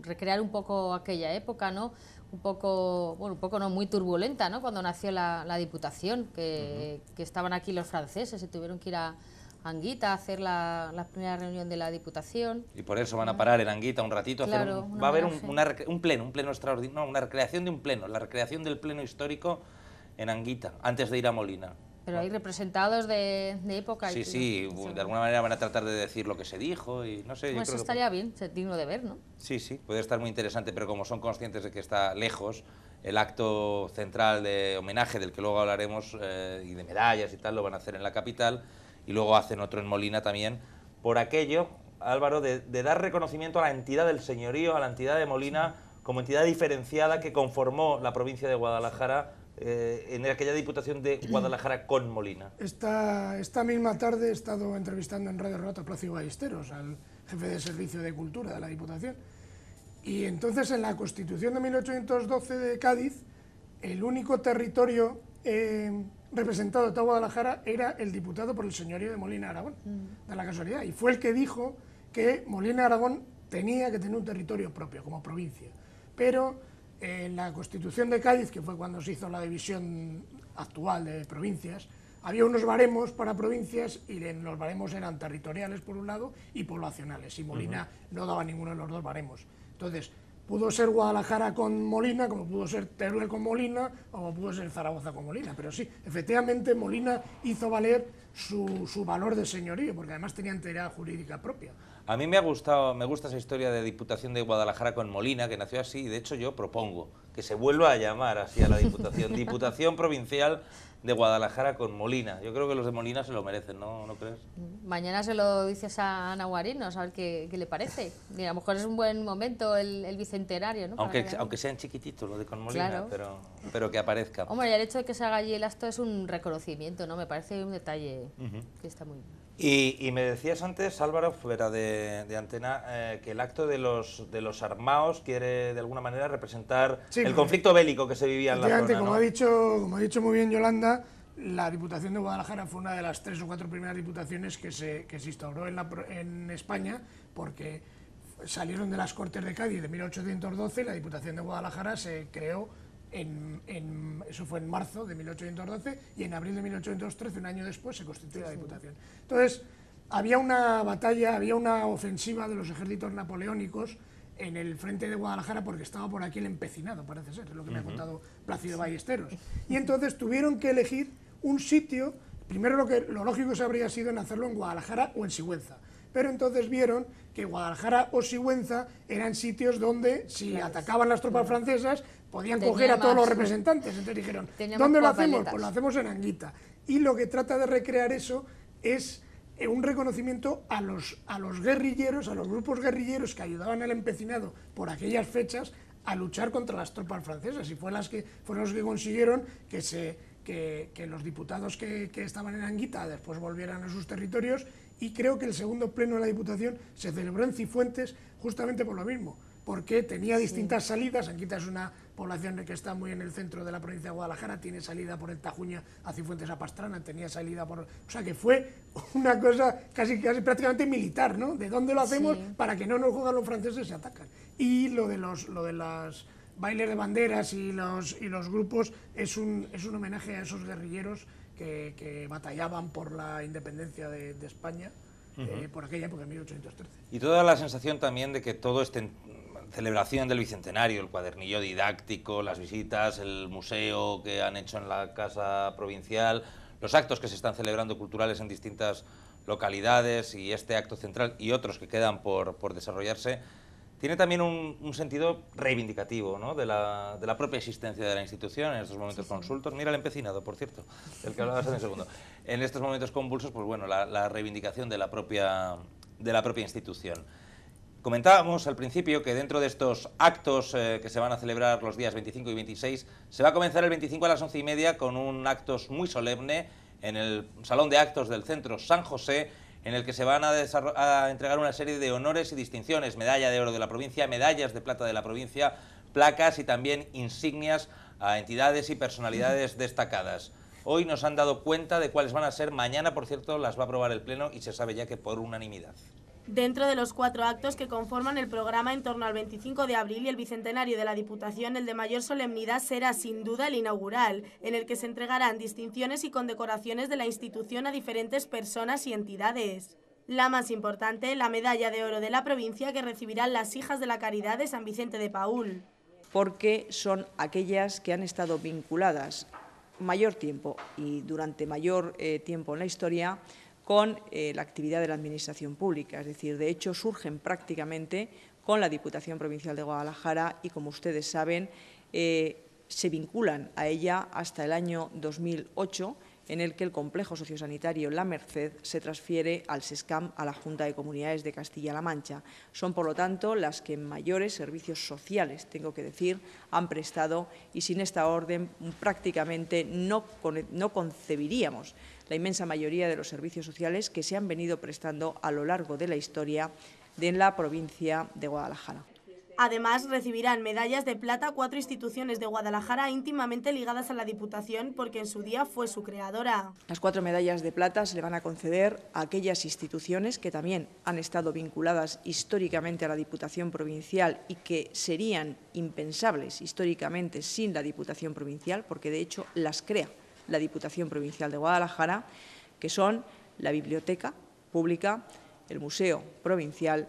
Speaker 7: recrear un poco aquella época, ¿no? Un poco no, muy turbulenta, ¿no? Cuando nació la Diputación, que estaban aquí los franceses, se tuvieron que ir a Anguita a hacer la primera reunión de la Diputación.
Speaker 1: Y por eso van a parar en Anguita un ratito.
Speaker 7: Claro,
Speaker 1: va a haber un pleno extraordinario, no, una recreación de un pleno, la recreación del pleno histórico en Anguita, antes de ir a Molina.
Speaker 7: Pero hay representados de época.
Speaker 1: Sí, sí, de alguna manera van a tratar de decir lo que se dijo y no sé.
Speaker 7: Bueno, eso estaría bien, digno de ver, ¿no?
Speaker 1: Sí, sí, puede estar muy interesante, pero como son conscientes de que está lejos, el acto central de homenaje, del que luego hablaremos, y de medallas y tal, lo van a hacer en la capital, y luego hacen otro en Molina también, por aquello, Álvaro, de dar reconocimiento a la entidad del señorío, a la entidad de Molina, como entidad diferenciada que conformó la provincia de Guadalajara, en aquella Diputación de Guadalajara con Molina.
Speaker 8: Esta misma tarde he estado entrevistando en Radio Relata a Plácido Ballesteros, al jefe de Servicio de Cultura de la Diputación, y entonces en la Constitución de 1812 de Cádiz, el único territorio representado de toda Guadalajara era el diputado por el señorío de Molina Aragón, de la casualidad, y fue el que dijo que Molina Aragón tenía que tener un territorio propio, como provincia, pero en la Constitución de Cádiz, que fue cuando se hizo la división actual de provincias, había unos baremos para provincias y los baremos eran territoriales por un lado y poblacionales, y Molina no daba ninguno de los dos baremos. Entonces, pudo ser Guadalajara con Molina, como pudo ser Teruel con Molina, o como pudo ser Zaragoza con Molina, pero sí, efectivamente Molina hizo valer su valor de señorío, porque además tenía entidad jurídica propia.
Speaker 1: A mí me gusta esa historia de Diputación de Guadalajara con Molina, que nació así, y de hecho yo propongo que se vuelva a llamar así a la Diputación, Diputación Provincial de Guadalajara con Molina. Yo creo que los de Molina se lo merecen, ¿no crees?
Speaker 7: Mañana se lo dices a Ana Guarinos, a ver qué le parece. Y a lo mejor es un buen momento el bicentenario, ¿no?
Speaker 1: Aunque sean chiquititos lo de con Molina,
Speaker 7: claro,
Speaker 1: pero que aparezca.
Speaker 7: Hombre, y el hecho de que se haga allí el acto es un reconocimiento, ¿no? Me parece un detalle que está muy bien.
Speaker 1: Y me decías antes, Álvaro, fuera de antena, que el acto de los armaos quiere de alguna manera representar el conflicto bélico que se vivía en la zona, ¿no?
Speaker 8: Como ha dicho muy bien Yolanda, la Diputación de Guadalajara fue una de las 3 o 4 primeras diputaciones que se instauró en España, porque salieron de las Cortes de Cádiz de 1812 y la Diputación de Guadalajara se creó eso fue en marzo de 1812 y en abril de 1813, un año después, se constituyó la Diputación. Entonces, había una batalla, había una ofensiva de los ejércitos napoleónicos en el frente de Guadalajara porque estaba por aquí el empecinado, parece ser, es lo que me ha contado Plácido Ballesteros. Y entonces tuvieron que elegir un sitio, primero lo lógico se habría sido en hacerlo en Guadalajara o en Sigüenza, pero entonces vieron que Guadalajara o Sigüenza eran sitios donde, si atacaban las tropas francesas, podían coger a todos los representantes. Entonces dijeron, ¿dónde lo hacemos? Pues lo hacemos en Anguita. Y lo que trata de recrear eso es un reconocimiento a los guerrilleros, a los grupos guerrilleros que ayudaban al empecinado por aquellas fechas a luchar contra las tropas francesas, y fueron los que consiguieron que los diputados que estaban en Anguita después volvieran a sus territorios, y creo que el segundo pleno de la Diputación se celebró en Cifuentes justamente por lo mismo, porque tenía distintas salidas. Anguita es una población que está muy en el centro de la provincia de Guadalajara, tiene salida por el Tajuña a Cifuentes a Pastrana, tenía salida por... O sea que fue una cosa casi prácticamente militar, ¿no? ¿De dónde lo hacemos para que no nos juegan los franceses y se atacan? Y lo de las bailes de banderas y los grupos es un homenaje a esos guerrilleros que batallaban por la independencia de España por aquella época, en 1813.
Speaker 1: Y toda la sensación también de que todo este celebración del Bicentenario, el cuadernillo didáctico, las visitas, el museo que han hecho en la Casa Provincial, los actos que se están celebrando culturales en distintas localidades y este acto central y otros que quedan por desarrollarse, tiene también un sentido reivindicativo, ¿no? de la propia existencia de la institución en estos momentos convulsos. Mira el empecinado, por cierto, del que hablabas hace un segundo. En estos momentos convulsos, pues bueno, la reivindicación de la propia institución. Comentábamos al principio que dentro de estos actos que se van a celebrar los días 25 y 26, se va a comenzar el 25 a las 11:30 con un acto muy solemne en el Salón de Actos del Centro San José, en el que se van a entregar una serie de honores y distinciones, medalla de oro de la provincia, medallas de plata de la provincia, placas y también insignias a entidades y personalidades destacadas. Hoy nos han dado cuenta de cuáles van a ser, mañana, por cierto, las va a aprobar el Pleno y se sabe ya que por unanimidad.
Speaker 10: Dentro de los 4 actos que conforman el programa en torno al 25 de abril y el bicentenario de la Diputación, el de mayor solemnidad será sin duda el inaugural, en el que se entregarán distinciones y condecoraciones de la institución a diferentes personas y entidades. La más importante, la medalla de oro de la provincia, que recibirán las Hijas de la Caridad de San Vicente de Paúl.
Speaker 9: Porque son aquellas que han estado vinculadas mayor tiempo y durante mayor tiempo en la historia con la actividad de la Administración pública. Es decir, de hecho, surgen prácticamente con la Diputación Provincial de Guadalajara y, como ustedes saben, se vinculan a ella hasta el año 2008, en el que el complejo sociosanitario La Merced se transfiere al SESCAM, a la Junta de Comunidades de Castilla-La Mancha. Son, por lo tanto, las que mayores servicios sociales, tengo que decir, han prestado, y sin esta orden prácticamente no concebiríamos la inmensa mayoría de los servicios sociales que se han venido prestando a lo largo de la historia de la provincia de Guadalajara.
Speaker 10: Además, recibirán medallas de plata 4 instituciones de Guadalajara íntimamente ligadas a la Diputación, porque en su día fue su creadora.
Speaker 9: Las 4 medallas de plata se le van a conceder a aquellas instituciones que también han estado vinculadas históricamente a la Diputación Provincial y que serían impensables históricamente sin la Diputación Provincial, porque de hecho las crea la Diputación Provincial de Guadalajara, que son la Biblioteca Pública, el Museo Provincial,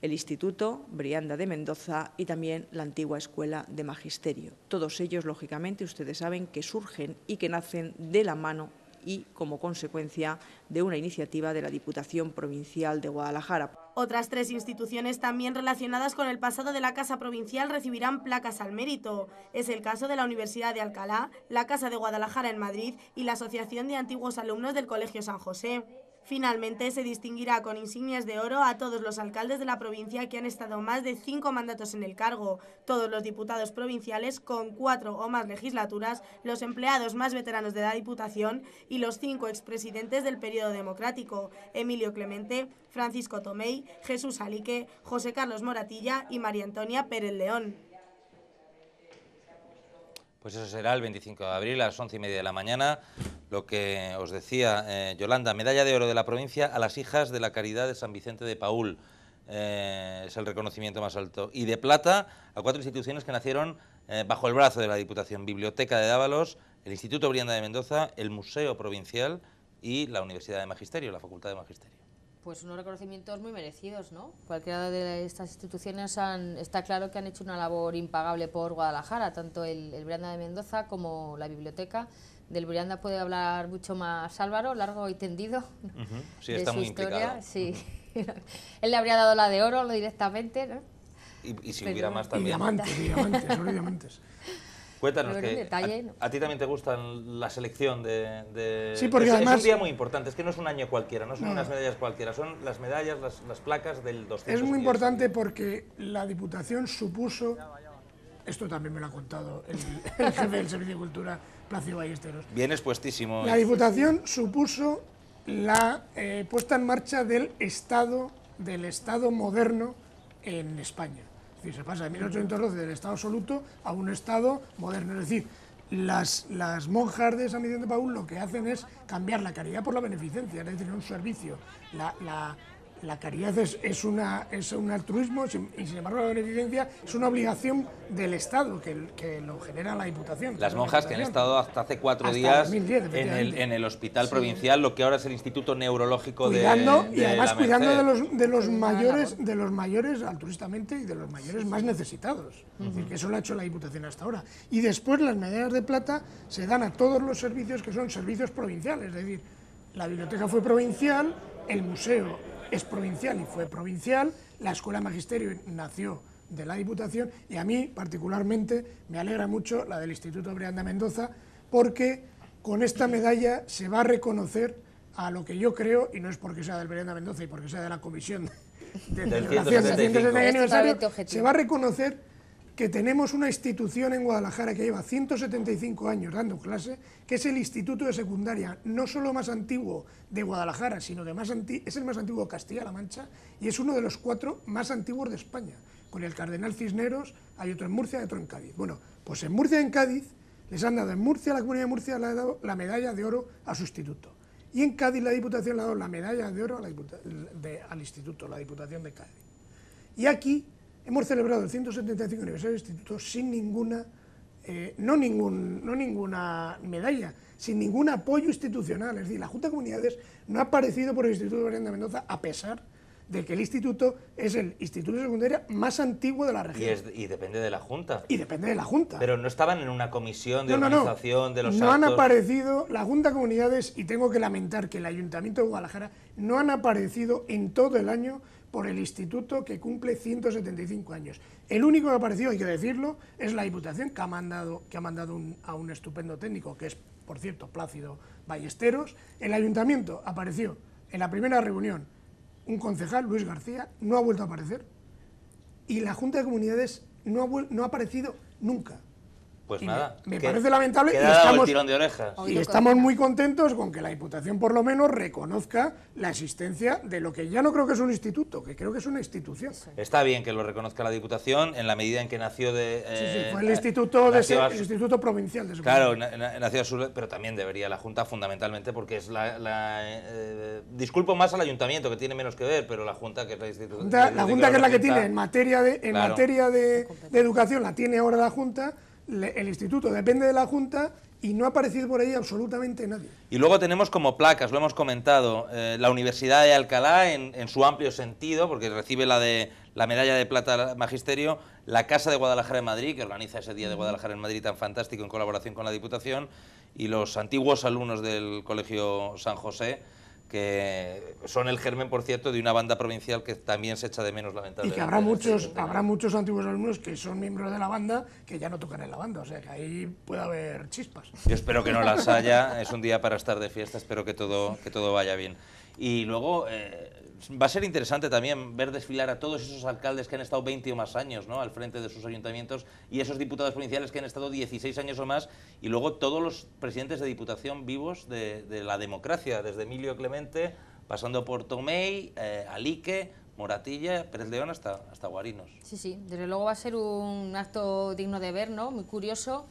Speaker 9: el Instituto Brianda de Mendoza y también la antigua Escuela de Magisterio. Todos ellos, lógicamente, ustedes saben que surgen y que nacen de la mano y como consecuencia de una iniciativa de la Diputación Provincial de Guadalajara.
Speaker 10: Otras 3 instituciones también relacionadas con el pasado de la Casa Provincial recibirán placas al mérito. Es el caso de la Universidad de Alcalá, la Casa de Guadalajara en Madrid y la Asociación de Antiguos Alumnos del Colegio San José. Finalmente, se distinguirá con insignias de oro a todos los alcaldes de la provincia que han estado más de 5 mandatos en el cargo, todos los diputados provinciales con 4 o más legislaturas, los empleados más veteranos de la Diputación y los 5 expresidentes del periodo democrático: Emilio Clemente, Francisco Tomei, Jesús Alique, José Carlos Moratilla y María Antonia Pérez León.
Speaker 1: Pues eso será el 25 de abril a las 11:30 de la mañana. Lo que os decía Yolanda, medalla de oro de la provincia a las Hijas de la Caridad de San Vicente de Paúl. Es el reconocimiento más alto. Y de plata a 4 instituciones que nacieron bajo el brazo de la Diputación: Biblioteca de Dávalos, el Instituto Brianda de Mendoza, el Museo Provincial y la Universidad de Magisterio, la Facultad de Magisterio.
Speaker 7: Pues unos reconocimientos muy merecidos, ¿no? Cualquiera de estas instituciones está claro que han hecho una labor impagable por Guadalajara, tanto el Brianda de Mendoza como la biblioteca. Del Brianda puede hablar mucho más Álvaro, largo y tendido,
Speaker 1: sí,
Speaker 7: de
Speaker 1: está
Speaker 7: su
Speaker 1: muy
Speaker 7: historia.
Speaker 1: implicado.
Speaker 7: Sí. Él le habría dado la de oro directamente, ¿no?
Speaker 1: Y si hubiera más también.
Speaker 8: Diamantes.
Speaker 1: Cuéntanos,
Speaker 7: Pero
Speaker 1: que
Speaker 7: detalle, ¿no?
Speaker 1: a ti también te gusta la selección de...
Speaker 8: Sí, porque
Speaker 1: es
Speaker 8: además...
Speaker 1: un día muy importante, es que no es un año cualquiera, no son unas medallas cualquiera, son las medallas, las placas del 200.
Speaker 8: Es muy importante porque la Diputación supuso, esto también me lo ha contado el jefe del Servicio de Cultura, Plácido Ballesteros.
Speaker 1: Vienes puestísimo.
Speaker 8: La Diputación supuso la puesta en marcha del Estado moderno en España. Es decir, se pasa de 1812 del Estado absoluto a un Estado moderno. Es decir, las monjas de San Vicente de Paúl lo que hacen es cambiar la caridad por la beneficencia, es decir, un servicio. La caridad es un altruismo y, sin embargo, la beneficencia es una obligación del Estado que lo genera la Diputación.
Speaker 1: Las monjas que han estado hasta hace 4 días
Speaker 8: 2010,
Speaker 1: en el hospital provincial, lo que ahora es el Instituto Neurológico
Speaker 8: y además cuidando de los mayores altruistamente y de los mayores más necesitados. Es decir, que eso lo ha hecho la Diputación hasta ahora. Y después las medallas de plata se dan a todos los servicios que son servicios provinciales. Es decir, la biblioteca fue provincial, el museo es provincial y fue provincial, la Escuela de Magisterio nació de la Diputación y a mí particularmente me alegra mucho la del Instituto Brianda Mendoza, porque con esta medalla se va a reconocer a lo que yo creo, y no es porque sea del Brianda Mendoza y porque sea de la Comisión de celebración del 170 aniversario, se va a reconocer que tenemos una institución en Guadalajara que lleva 175 años dando clase, que es el Instituto de Secundaria, no solo más antiguo de Guadalajara, sino es el más antiguo de Castilla-La Mancha y es uno de los 4 más antiguos de España. Con el Cardenal Cisneros, hay otro en Murcia y otro en Cádiz. Bueno, pues en Murcia y en Cádiz les han dado, en Murcia, la Comunidad de Murcia le ha dado la medalla de oro a su instituto. Y en Cádiz la Diputación le ha dado la medalla de oro al instituto, la Diputación de Cádiz. Y aquí hemos celebrado el 175 aniversario del instituto sin ninguna, no ninguna medalla, sin ningún apoyo institucional. Es decir, la Junta de Comunidades no ha aparecido por el Instituto Mariano de Mendoza, a pesar de que el instituto es el instituto de secundaria más antiguo de la región.
Speaker 1: Y depende de la Junta.
Speaker 8: Y depende de la Junta.
Speaker 1: Pero no estaban en una comisión de organización de los actos.
Speaker 8: No han aparecido la Junta de Comunidades, y tengo que lamentar que el Ayuntamiento de Guadalajara no han aparecido en todo el año por el instituto que cumple 175 años. El único que ha aparecido, hay que decirlo, es la Diputación, que ha mandado a un estupendo técnico, que es, por cierto, Plácido Ballesteros. El Ayuntamiento apareció en la primera reunión un concejal, Luis García, no ha vuelto a aparecer, y la Junta de Comunidades no ha aparecido nunca.
Speaker 1: Pues nada,
Speaker 8: me parece lamentable, y estamos muy contentos con que la Diputación por lo menos reconozca la existencia de lo que ya no creo que es un instituto, que creo que es una institución.
Speaker 1: Está bien que lo reconozca la Diputación en la medida en que nació de...
Speaker 8: sí, fue el instituto provincial de
Speaker 1: Claro, nació a su... pero también debería la Junta fundamentalmente, porque es disculpo más al Ayuntamiento, que tiene menos que ver, pero la Junta, que es la institución...
Speaker 8: La Junta, que es la que tiene en materia de educación, la tiene ahora la Junta. El instituto depende de la Junta y no ha aparecido por ahí absolutamente nadie.
Speaker 1: Y luego tenemos como placas, lo hemos comentado, la Universidad de Alcalá en su amplio sentido, porque recibe la medalla de plata al Magisterio, la Casa de Guadalajara en Madrid, que organiza ese Día de Guadalajara en Madrid tan fantástico en colaboración con la Diputación, y los antiguos alumnos del Colegio San José, que son el germen, por cierto, de una banda provincial que también se echa de menos, lamentablemente.
Speaker 8: Y que habrá muchos antiguos alumnos que son miembros de la banda que ya no tocan en la banda, o sea que ahí puede haber chispas.
Speaker 1: Yo espero que no las haya, es un día para estar de fiesta, espero que todo vaya bien. Y luego va a ser interesante también ver desfilar a todos esos alcaldes que han estado 20 o más años, ¿no?, al frente de sus ayuntamientos, y esos diputados provinciales que han estado 16 años o más, y luego todos los presidentes de diputación vivos de la democracia, desde Emilio Clemente, pasando por Tomei, Alique, Moratilla, Pérez León, hasta Guarinos.
Speaker 7: Sí, desde luego va a ser un acto digno de ver, ¿no?, muy curioso.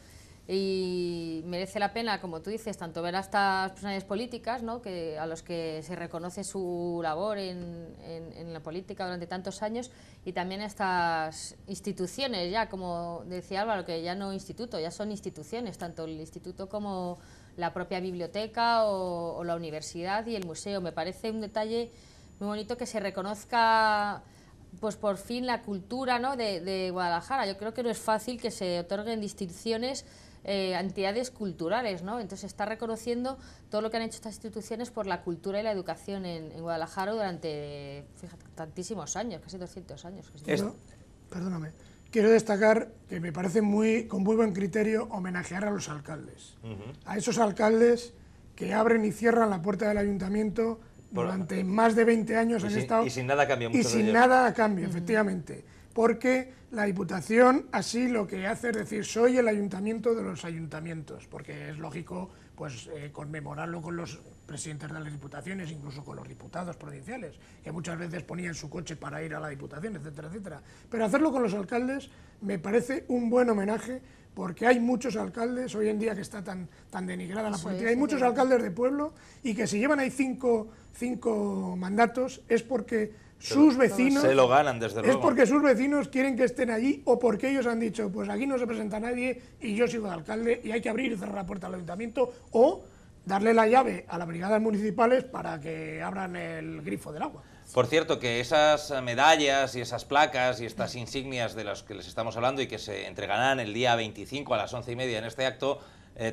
Speaker 7: Y merece la pena, como tú dices, tanto ver a estas personalidades políticas, ¿no?, a los que se reconoce su labor en la política durante tantos años, y también a estas instituciones, ya como decía Álvaro, que ya no instituto, ya son instituciones, tanto el instituto como la propia biblioteca o la universidad y el museo. Me parece un detalle muy bonito que se reconozca, pues por fin, la cultura, ¿no?, de Guadalajara. Yo creo que no es fácil que se otorguen distinciones entidades culturales, ¿no? Entonces está reconociendo todo lo que han hecho estas instituciones por la cultura y la educación en Guadalajara durante, fíjate, tantísimos años, casi 200 años.
Speaker 8: Perdóname, quiero destacar que me parece con muy buen criterio homenajear a los alcaldes, a esos alcaldes que abren y cierran la puerta del ayuntamiento durante más de 20 años han estado...
Speaker 1: Y sin nada a cambio.
Speaker 8: Y sin nada a cambio, efectivamente. Porque la Diputación así lo que hace es decir, soy el ayuntamiento de los ayuntamientos, porque es lógico pues conmemorarlo con los presidentes de las diputaciones, incluso con los diputados provinciales, que muchas veces ponían su coche para ir a la Diputación, etcétera, etcétera. Pero hacerlo con los alcaldes me parece un buen homenaje, porque hay muchos alcaldes, hoy en día que está tan denigrada la política, hay muchos alcaldes de pueblo, y que si llevan ahí cinco mandatos es porque sus vecinos
Speaker 1: se lo ganan, desde luego.
Speaker 8: Es porque sus vecinos quieren que estén allí, o porque ellos han dicho, pues aquí no se presenta nadie y yo sigo de alcalde y hay que abrir y cerrar la puerta al ayuntamiento, o darle la llave a las brigadas municipales para que abran el grifo del agua.
Speaker 1: Por cierto, que esas medallas y esas placas y estas insignias de las que les estamos hablando y que se entregarán el día 25 a las 11:30 en este acto,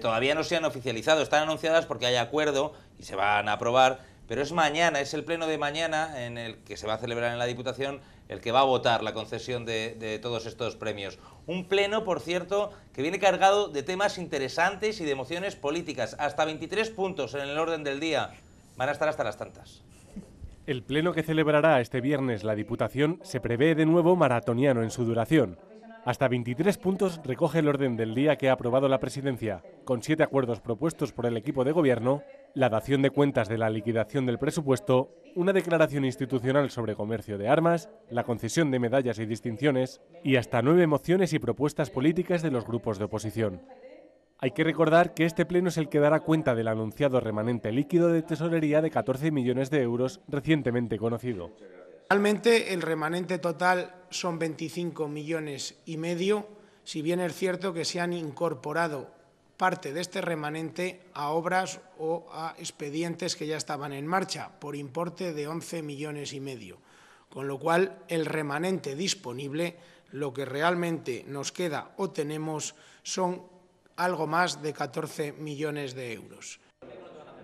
Speaker 1: todavía no se han oficializado, están anunciadas porque hay acuerdo y se van a aprobar. Pero es mañana, es el pleno de mañana en el que se va a celebrar en la Diputación el que va a votar la concesión de todos estos premios. Un pleno, por cierto, que viene cargado de temas interesantes y de emociones políticas. Hasta 23 puntos en el orden del día. Van a estar hasta las tantas.
Speaker 12: El pleno que celebrará este viernes la Diputación se prevé de nuevo maratoniano en su duración. Hasta 23 puntos recoge el orden del día que ha aprobado la Presidencia, con 7 acuerdos propuestos por el equipo de gobierno, la dación de cuentas de la liquidación del presupuesto, una declaración institucional sobre comercio de armas, la concesión de medallas y distinciones y hasta 9 mociones y propuestas políticas de los grupos de oposición. Hay que recordar que este pleno es el que dará cuenta del anunciado remanente líquido de tesorería de 14 millones de euros recientemente conocido.
Speaker 13: Realmente el remanente total son 25,5 millones, si bien es cierto que se han incorporado parte de este remanente a obras o a expedientes que ya estaban en marcha, por importe de 11,5 millones, con lo cual el remanente disponible, lo que realmente nos queda o tenemos, son algo más de 14 millones de euros.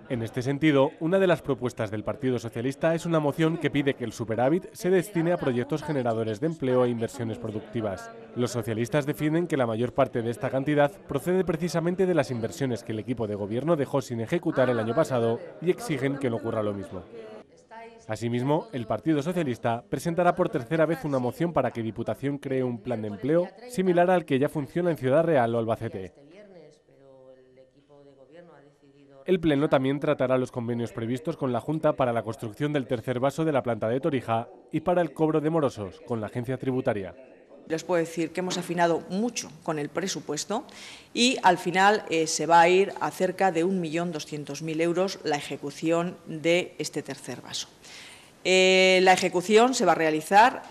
Speaker 12: En este sentido, una de las propuestas del Partido Socialista es una moción que pide que el superávit se destine a proyectos generadores de empleo e inversiones productivas. Los socialistas defienden que la mayor parte de esta cantidad procede precisamente de las inversiones que el equipo de gobierno dejó sin ejecutar el año pasado y exigen que no ocurra lo mismo. Asimismo, el Partido Socialista presentará por tercera vez una moción para que Diputación cree un plan de empleo similar al que ya funciona en Ciudad Real o Albacete. El Pleno también tratará los convenios previstos con la Junta para la construcción del tercer vaso de la planta de Torija y para el cobro de morosos con la agencia tributaria.
Speaker 9: Les puedo decir que hemos afinado mucho con el presupuesto y al final se va a ir a cerca de 1.200.000 euros la ejecución de este tercer vaso. La ejecución se va a realizar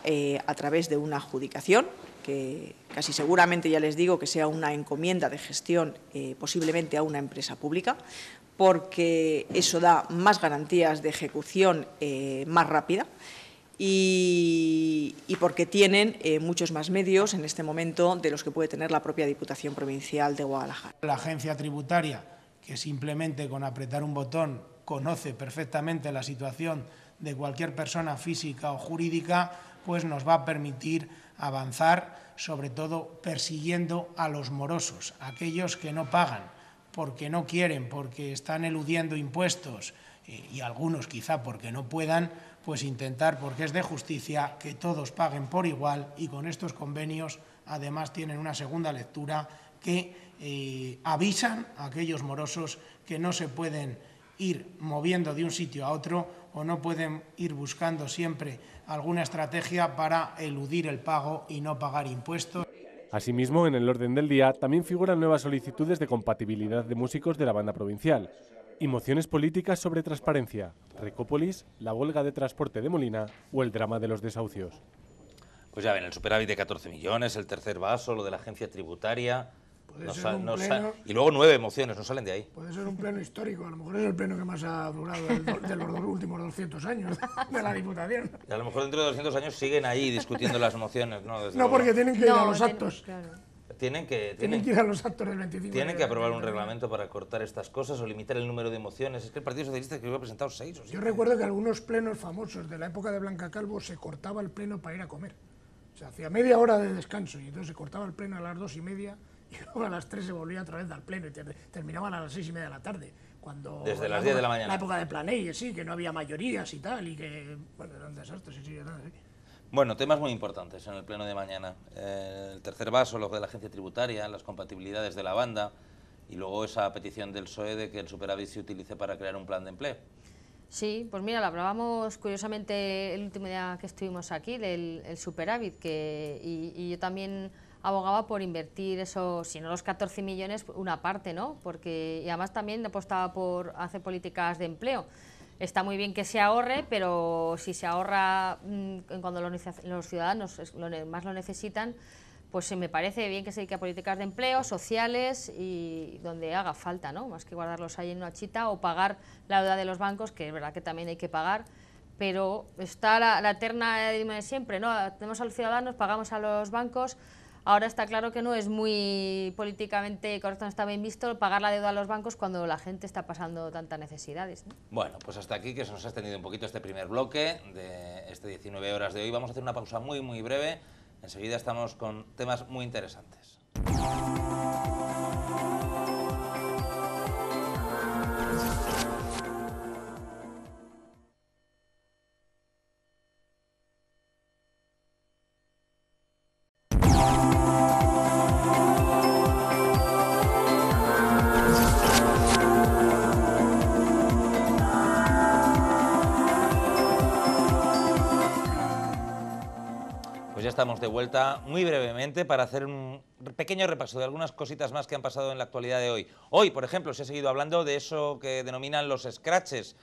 Speaker 9: a través de una adjudicación, que casi seguramente ya les digo que sea una encomienda de gestión posiblemente a una empresa pública, porque eso da más garantías de ejecución más rápida y porque tienen muchos más medios en este momento de los que puede tener la propia Diputación Provincial de Guadalajara.
Speaker 13: La agencia tributaria, que simplemente con apretar un botón conoce perfectamente la situación de cualquier persona física o jurídica, pues nos va a permitir avanzar, sobre todo persiguiendo a los morosos, aquellos que no pagan porque no quieren, porque están eludiendo impuestos y algunos quizá porque no puedan, pues intentar, porque es de justicia, que todos paguen por igual, y con estos convenios además tienen una segunda lectura que avisan a aquellos morosos que no se pueden ir moviendo de un sitio a otro o no pueden ir buscando siempre alguna estrategia para eludir el pago y no pagar impuestos.
Speaker 12: Asimismo, en el orden del día también figuran nuevas solicitudes de compatibilidad de músicos de la banda provincial y mociones políticas sobre transparencia, Recópolis, la huelga de transporte de Molina o el drama de los desahucios.
Speaker 1: Pues ya ven, el superávit de 14 millones, el tercer vaso, lo de la agencia tributaria. Y luego 9 mociones, no salen de ahí.
Speaker 8: Puede ser un pleno histórico, a lo mejor es el pleno que más ha durado de los últimos 200 años de la Diputación.
Speaker 1: Y a lo mejor dentro de 200 años siguen ahí discutiendo las mociones, ¿no?
Speaker 8: No, porque tienen que ir a los actos.
Speaker 7: Claro.
Speaker 1: Tienen que
Speaker 8: ir a los actos del 25.
Speaker 1: Tienen que aprobar un reglamento para cortar estas cosas o limitar el número de mociones. Es que el Partido Socialista creo que ha presentado 6 o 7.
Speaker 8: Yo recuerdo que algunos plenos famosos de la época de Blanca Calvo se cortaba el pleno para ir a comer. O sea, hacía media hora de descanso y entonces se cortaba el pleno a las 2:30 y luego a las 3 se volvía otra vez al pleno y terminaban a las 6:30 de la tarde. Cuando
Speaker 1: desde las 10 de la mañana.
Speaker 8: La época de Planey, sí, que no había mayorías y tal, y que, bueno, eran desastres, sí.
Speaker 1: Bueno, temas muy importantes en el pleno de mañana. El tercer vaso, lo de la agencia tributaria, las compatibilidades de la banda y luego esa petición del PSOE de que el superávit se utilice para crear un plan de empleo.
Speaker 7: Sí, pues mira, lo hablábamos curiosamente el último día que estuvimos aquí, del superávit, y yo también abogaba por invertir eso, si no los 14 millones, una parte, ¿no? Porque, y además también apostaba por hacer políticas de empleo. Está muy bien que se ahorre, pero si se ahorra cuando los ciudadanos más lo necesitan, pues me parece bien que se dedique a políticas de empleo, sociales y donde haga falta, ¿no? Más que guardarlos ahí en una chita o pagar la deuda de los bancos, que es verdad que también hay que pagar, pero está la eterna de siempre, ¿no? Tenemos a los ciudadanos, pagamos a los bancos. Ahora está claro que no es muy políticamente correcto, no está bien visto pagar la deuda a los bancos cuando la gente está pasando tantas necesidades, ¿no?
Speaker 1: Bueno, pues hasta aquí que se nos ha extendido un poquito este primer bloque de este 19 horas de hoy. Vamos a hacer una pausa muy breve. Enseguida estamos con temas muy interesantes. estamos de vuelta muy brevemente para hacer un pequeño repaso de algunas cositas más que han pasado en la actualidad de hoy. Hoy, por ejemplo, se ha seguido hablando de eso que denominan los scratches.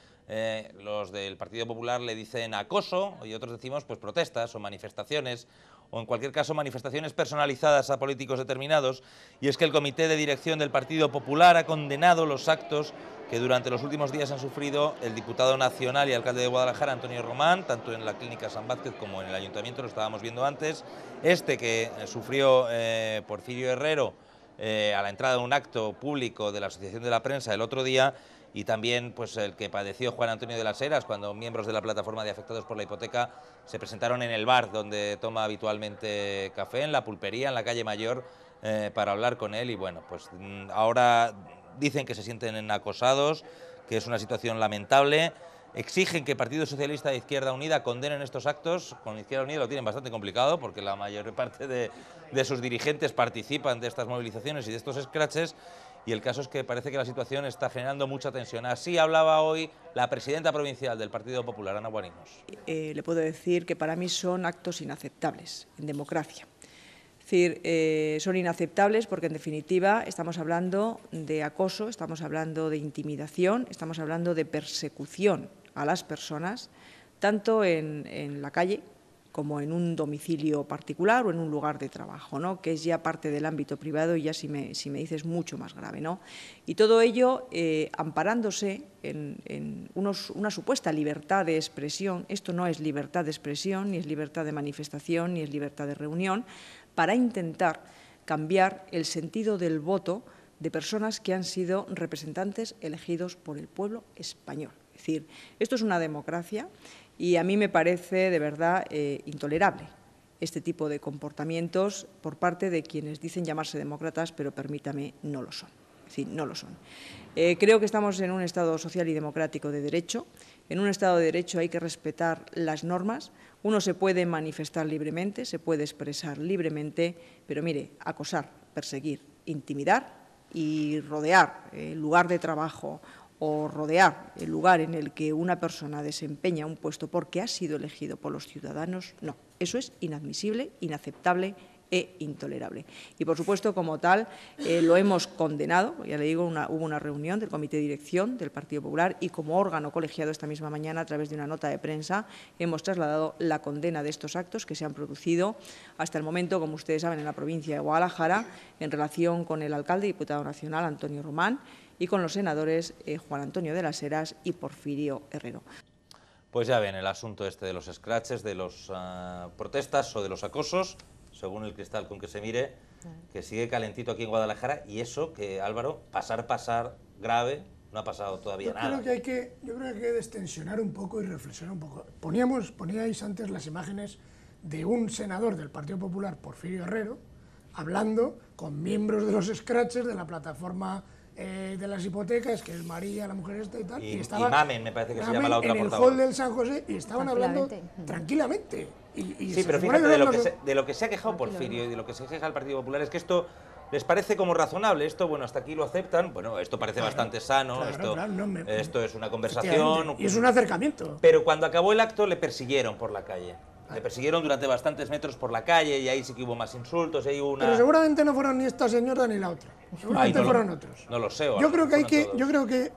Speaker 1: Los del Partido Popular le dicen acoso y otros decimos pues protestas o manifestaciones, o en cualquier caso manifestaciones personalizadas a políticos determinados. Y es que el Comité de Dirección del Partido Popular ha condenado los actos que durante los últimos días han sufrido el diputado nacional y alcalde de Guadalajara, Antonio Román, tanto en la Clínica San Vázquez como en el Ayuntamiento, lo estábamos viendo antes. Este que sufrió Porfirio Herrero a la entrada de un acto público de la Asociación de la Prensa el otro día, y también pues el que padeció Juan Antonio de las Heras cuando miembros de la plataforma de afectados por la hipoteca se presentaron en el bar donde toma habitualmente café, en la pulpería, en la calle Mayor, para hablar con él. Y bueno, pues ahora dicen que se sienten acosados, que es una situación lamentable. Exigen que Partido Socialista e Izquierda Unida condenen estos actos. Con Izquierda Unida lo tienen bastante complicado porque la mayor parte de sus dirigentes participan de estas movilizaciones y de estos scratches. Y el caso es que parece que la situación está generando mucha tensión. Así hablaba hoy la presidenta provincial del Partido Popular, Ana Guarinos.
Speaker 9: Le puedo decir que para mí son actos inaceptables en democracia. Es decir, son inaceptables porque en definitiva estamos hablando de acoso, estamos hablando de intimidación, estamos hablando de persecución a las personas, tanto en la calle como en un domicilio particular o en un lugar de trabajo, ¿no? Que es ya parte del ámbito privado y ya si me dices mucho más grave, ¿no? Y todo ello amparándose en una supuesta libertad de expresión. Esto no es libertad de expresión, ni es libertad de manifestación, ni es libertad de reunión, para intentar cambiar el sentido del voto de personas que han sido representantes elegidos por el pueblo español. Es decir, esto es una democracia y a mí me parece de verdad intolerable este tipo de comportamientos por parte de quienes dicen llamarse demócratas, pero permítame, no lo son. Es decir, no lo son. Creo que estamos en un Estado social y democrático de derecho. En un Estado de derecho hay que respetar las normas. Uno se puede manifestar libremente, se puede expresar libremente, pero mire, acosar, perseguir, intimidar y rodear el lugar de trabajo o rodear el lugar en el que una persona desempeña un puesto porque ha sido elegido por los ciudadanos, no. Eso es inadmisible, inaceptable e intolerable. Y, por supuesto, como tal, lo hemos condenado. Ya le digo, hubo una reunión del Comité de Dirección del Partido Popular y, como órgano colegiado esta misma mañana, a través de una nota de prensa, hemos trasladado la condena de estos actos que se han producido hasta el momento, como ustedes saben, en la provincia de Guadalajara, en relación con el alcalde y diputado nacional, Antonio Román, y con los senadores Juan Antonio de las Heras y Porfirio Herrero.
Speaker 1: Pues ya ven, el asunto este de los scratches, de las protestas o de los acosos, según el cristal con que se mire, que sigue calentito aquí en Guadalajara, y eso que, Álvaro, pasar grave, no ha pasado todavía nada.
Speaker 8: Yo creo que hay que destensionar un poco y reflexionar un poco. Poníais antes las imágenes de un senador del Partido Popular, Porfirio Herrero, hablando con miembros de los scratches de la plataforma de las hipotecas, que es María, la mujer esta y tal, y estaba
Speaker 1: Mamen, me parece que se llama la otra
Speaker 8: en el hall del San José, y estaban hablando tranquilamente.
Speaker 1: Sí, pero fíjate, de lo que se ha quejado Porfirio y de lo que se queja el Partido Popular es que esto les parece como razonable. Esto, bueno, hasta aquí lo aceptan, bueno, esto parece bastante sano, esto es una conversación.
Speaker 8: Y es un acercamiento.
Speaker 1: Pero cuando acabó el acto le persiguieron por la calle. Le persiguieron durante bastantes metros por la calle y ahí sí que hubo más insultos. Ahí hubo una...
Speaker 8: Pero seguramente no fueron ni esta señora ni la otra. Seguramente fueron otros.
Speaker 1: No lo sé.
Speaker 8: Yo creo que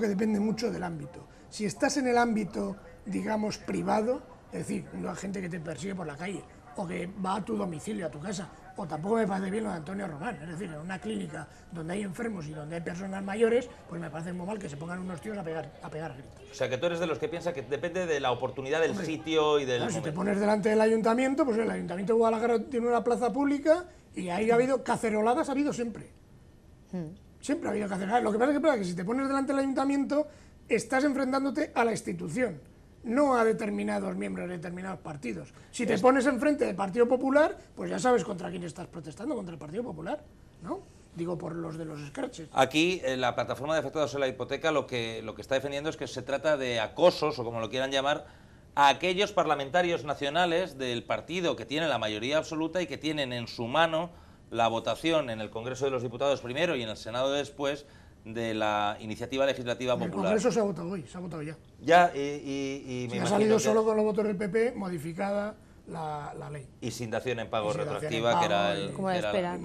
Speaker 8: depende mucho del ámbito. Si estás en el ámbito, digamos, privado, es decir, no hay gente que te persigue por la calle o que va a tu domicilio, a tu casa, o tampoco me parece bien lo de Antonio Román, es decir, en una clínica donde hay enfermos y donde hay personas mayores, pues me parece muy mal que se pongan unos tíos a pegar gritos.
Speaker 1: O sea, que tú eres de los que piensa que depende de la oportunidad del sitio y del
Speaker 8: momento. Si te pones delante del ayuntamiento, pues el ayuntamiento de Guadalajara tiene una plaza pública y ahí ha habido caceroladas, ha habido siempre. Siempre ha habido caceroladas. Lo que pasa es que si te pones delante del ayuntamiento, estás enfrentándote a la institución, no a determinados miembros de determinados partidos. Si te pones enfrente del Partido Popular, pues ya sabes contra quién estás protestando, contra el Partido Popular, ¿no? Digo, por los de los scratches.
Speaker 1: Aquí, la plataforma de afectados en la hipoteca lo que está defendiendo es que se trata de acosos, o como lo quieran llamar, a aquellos parlamentarios nacionales del partido que tienen la mayoría absoluta y que tienen en su mano la votación en el Congreso de los Diputados primero y en el Senado después de la iniciativa legislativa popular.
Speaker 8: El Congreso se ha votado hoy, se ha votado ya.
Speaker 1: Ya, y
Speaker 8: me ha salido solo con los votos del PP, modificada la ley.
Speaker 1: Y sin dación en pago retroactiva, que era el...
Speaker 7: Como la espera.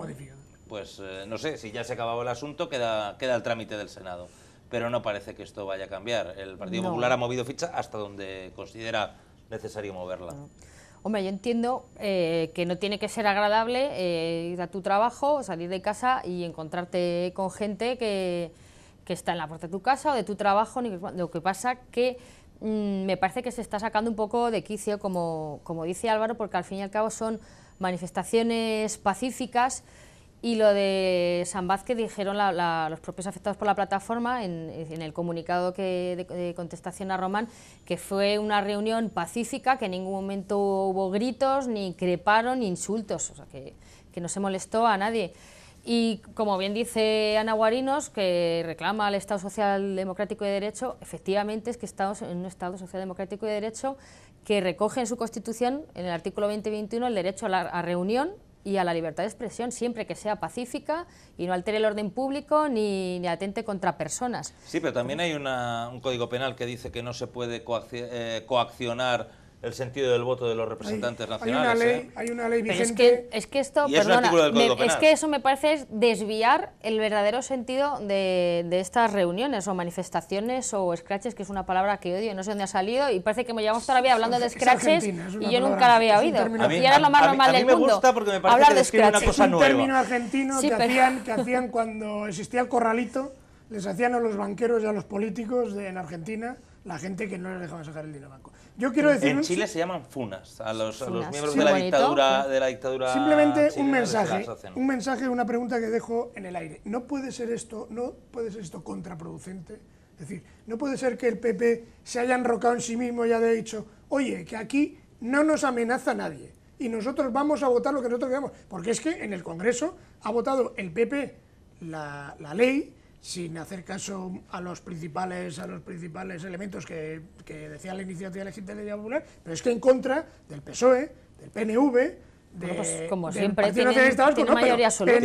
Speaker 1: Pues no sé, si ya se acababa el asunto, queda el trámite del Senado. Pero no parece que esto vaya a cambiar. El Partido Popular ha movido ficha hasta donde considera necesario moverla.
Speaker 7: Hombre, yo entiendo que no tiene que ser agradable ir a tu trabajo, salir de casa y encontrarte con gente que está en la puerta de tu casa o de tu trabajo. Lo que pasa que me parece que se está sacando un poco de quicio, como dice Álvaro, porque al fin y al cabo son manifestaciones pacíficas. Y lo de San Vaz, que dijeron los propios afectados por la plataforma en el comunicado de contestación a Román, que fue una reunión pacífica, que en ningún momento hubo gritos, ni increparon, ni insultos, o sea, que no se molestó a nadie. Y como bien dice Ana Guarinos, que reclama al Estado Social Democrático y de Derecho, efectivamente es que estamos en un Estado Social Democrático y de Derecho que recoge en su Constitución, en el artículo 20 y 21, el derecho a reunión y a la libertad de expresión, siempre que sea pacífica y no altere el orden público ni atente contra personas.
Speaker 1: Sí, pero también hay un código penal que dice que no se puede coaccionar el sentido del voto de los representantes nacionales.
Speaker 8: Hay una ley
Speaker 7: vigente.
Speaker 8: Pero
Speaker 7: es que esto,
Speaker 1: y perdona,
Speaker 7: es que eso me parece es desviar el verdadero sentido de estas reuniones o manifestaciones o scratches, que es una palabra que odio, no sé dónde ha salido, y parece que me llevamos todavía hablando de scratches y yo nunca la había oído. Y ahora es lo más normal del mundo.
Speaker 1: A mí me gusta porque me parece que describe una cosa nueva.
Speaker 8: Es un término argentino que hacían cuando existía el corralito, les hacían a los banqueros y a los políticos en Argentina, la gente que no les dejaba sacar el dinero al banco. Yo quiero decir,
Speaker 1: en Chile se llaman funas a los miembros de la dictadura.
Speaker 8: Simplemente un mensaje, una pregunta que dejo en el aire. No puede ser esto contraproducente. Es decir, no puede ser que el PP se haya enrocado en sí mismo y haya dicho, oye, que aquí no nos amenaza nadie y nosotros vamos a votar lo que nosotros queramos. Porque es que en el Congreso ha votado el PP la ley sin hacer caso a los principales elementos que decía la iniciativa legislativa popular, pero es que en contra del PSOE, del PNV,
Speaker 7: como
Speaker 8: del
Speaker 7: siempre,
Speaker 8: Partido Nacionalista Vasco,
Speaker 7: mayoría absoluta.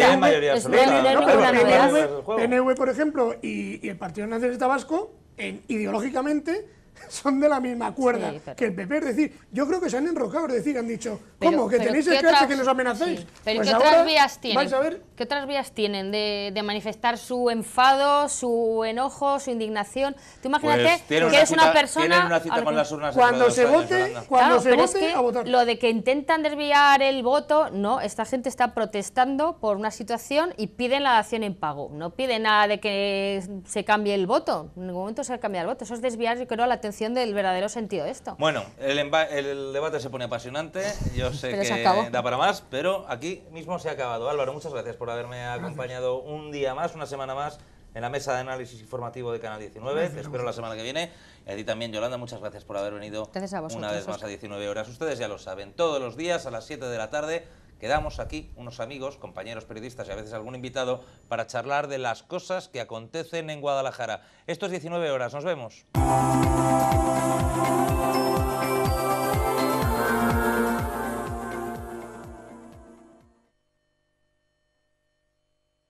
Speaker 8: PNV, por ejemplo, y el Partido Nacionalista Vasco, ideológicamente, son de la misma cuerda que el PP. Es decir, yo creo que se han enrocado, es decir, han dicho, ¿cómo? ¿Que tenéis el scratch que nos amenacéis?
Speaker 7: Sí. Pero
Speaker 8: pues
Speaker 7: ¿qué otras vías tienen? ¿Qué otras vías tienen de manifestar su enfado, su enojo, su indignación? Tú imagínate que eres una persona...
Speaker 1: Tienen una cita con las urnas
Speaker 8: cuando se vote, a votar.
Speaker 7: Lo de que intentan desviar el voto, no, esta gente está protestando por una situación y piden la dación en pago. No piden nada de que se cambie el voto, en ningún momento se cambia el voto. Eso es desviar, yo creo, la atención del verdadero sentido de esto.
Speaker 1: Bueno, el debate se pone apasionante, yo sé que da para más, pero aquí mismo se ha acabado. Álvaro, muchas gracias por haberme acompañado un día más, una semana más, en la mesa de análisis informativo de Canal 19. Te espero la semana que viene. Y a ti también, Yolanda, muchas gracias por haber venido una vez más a 19 horas. Ustedes ya lo saben, todos los días a las 7 de la tarde quedamos aquí unos amigos, compañeros periodistas y a veces algún invitado para charlar de las cosas que acontecen en Guadalajara. Esto es 19 horas, nos vemos.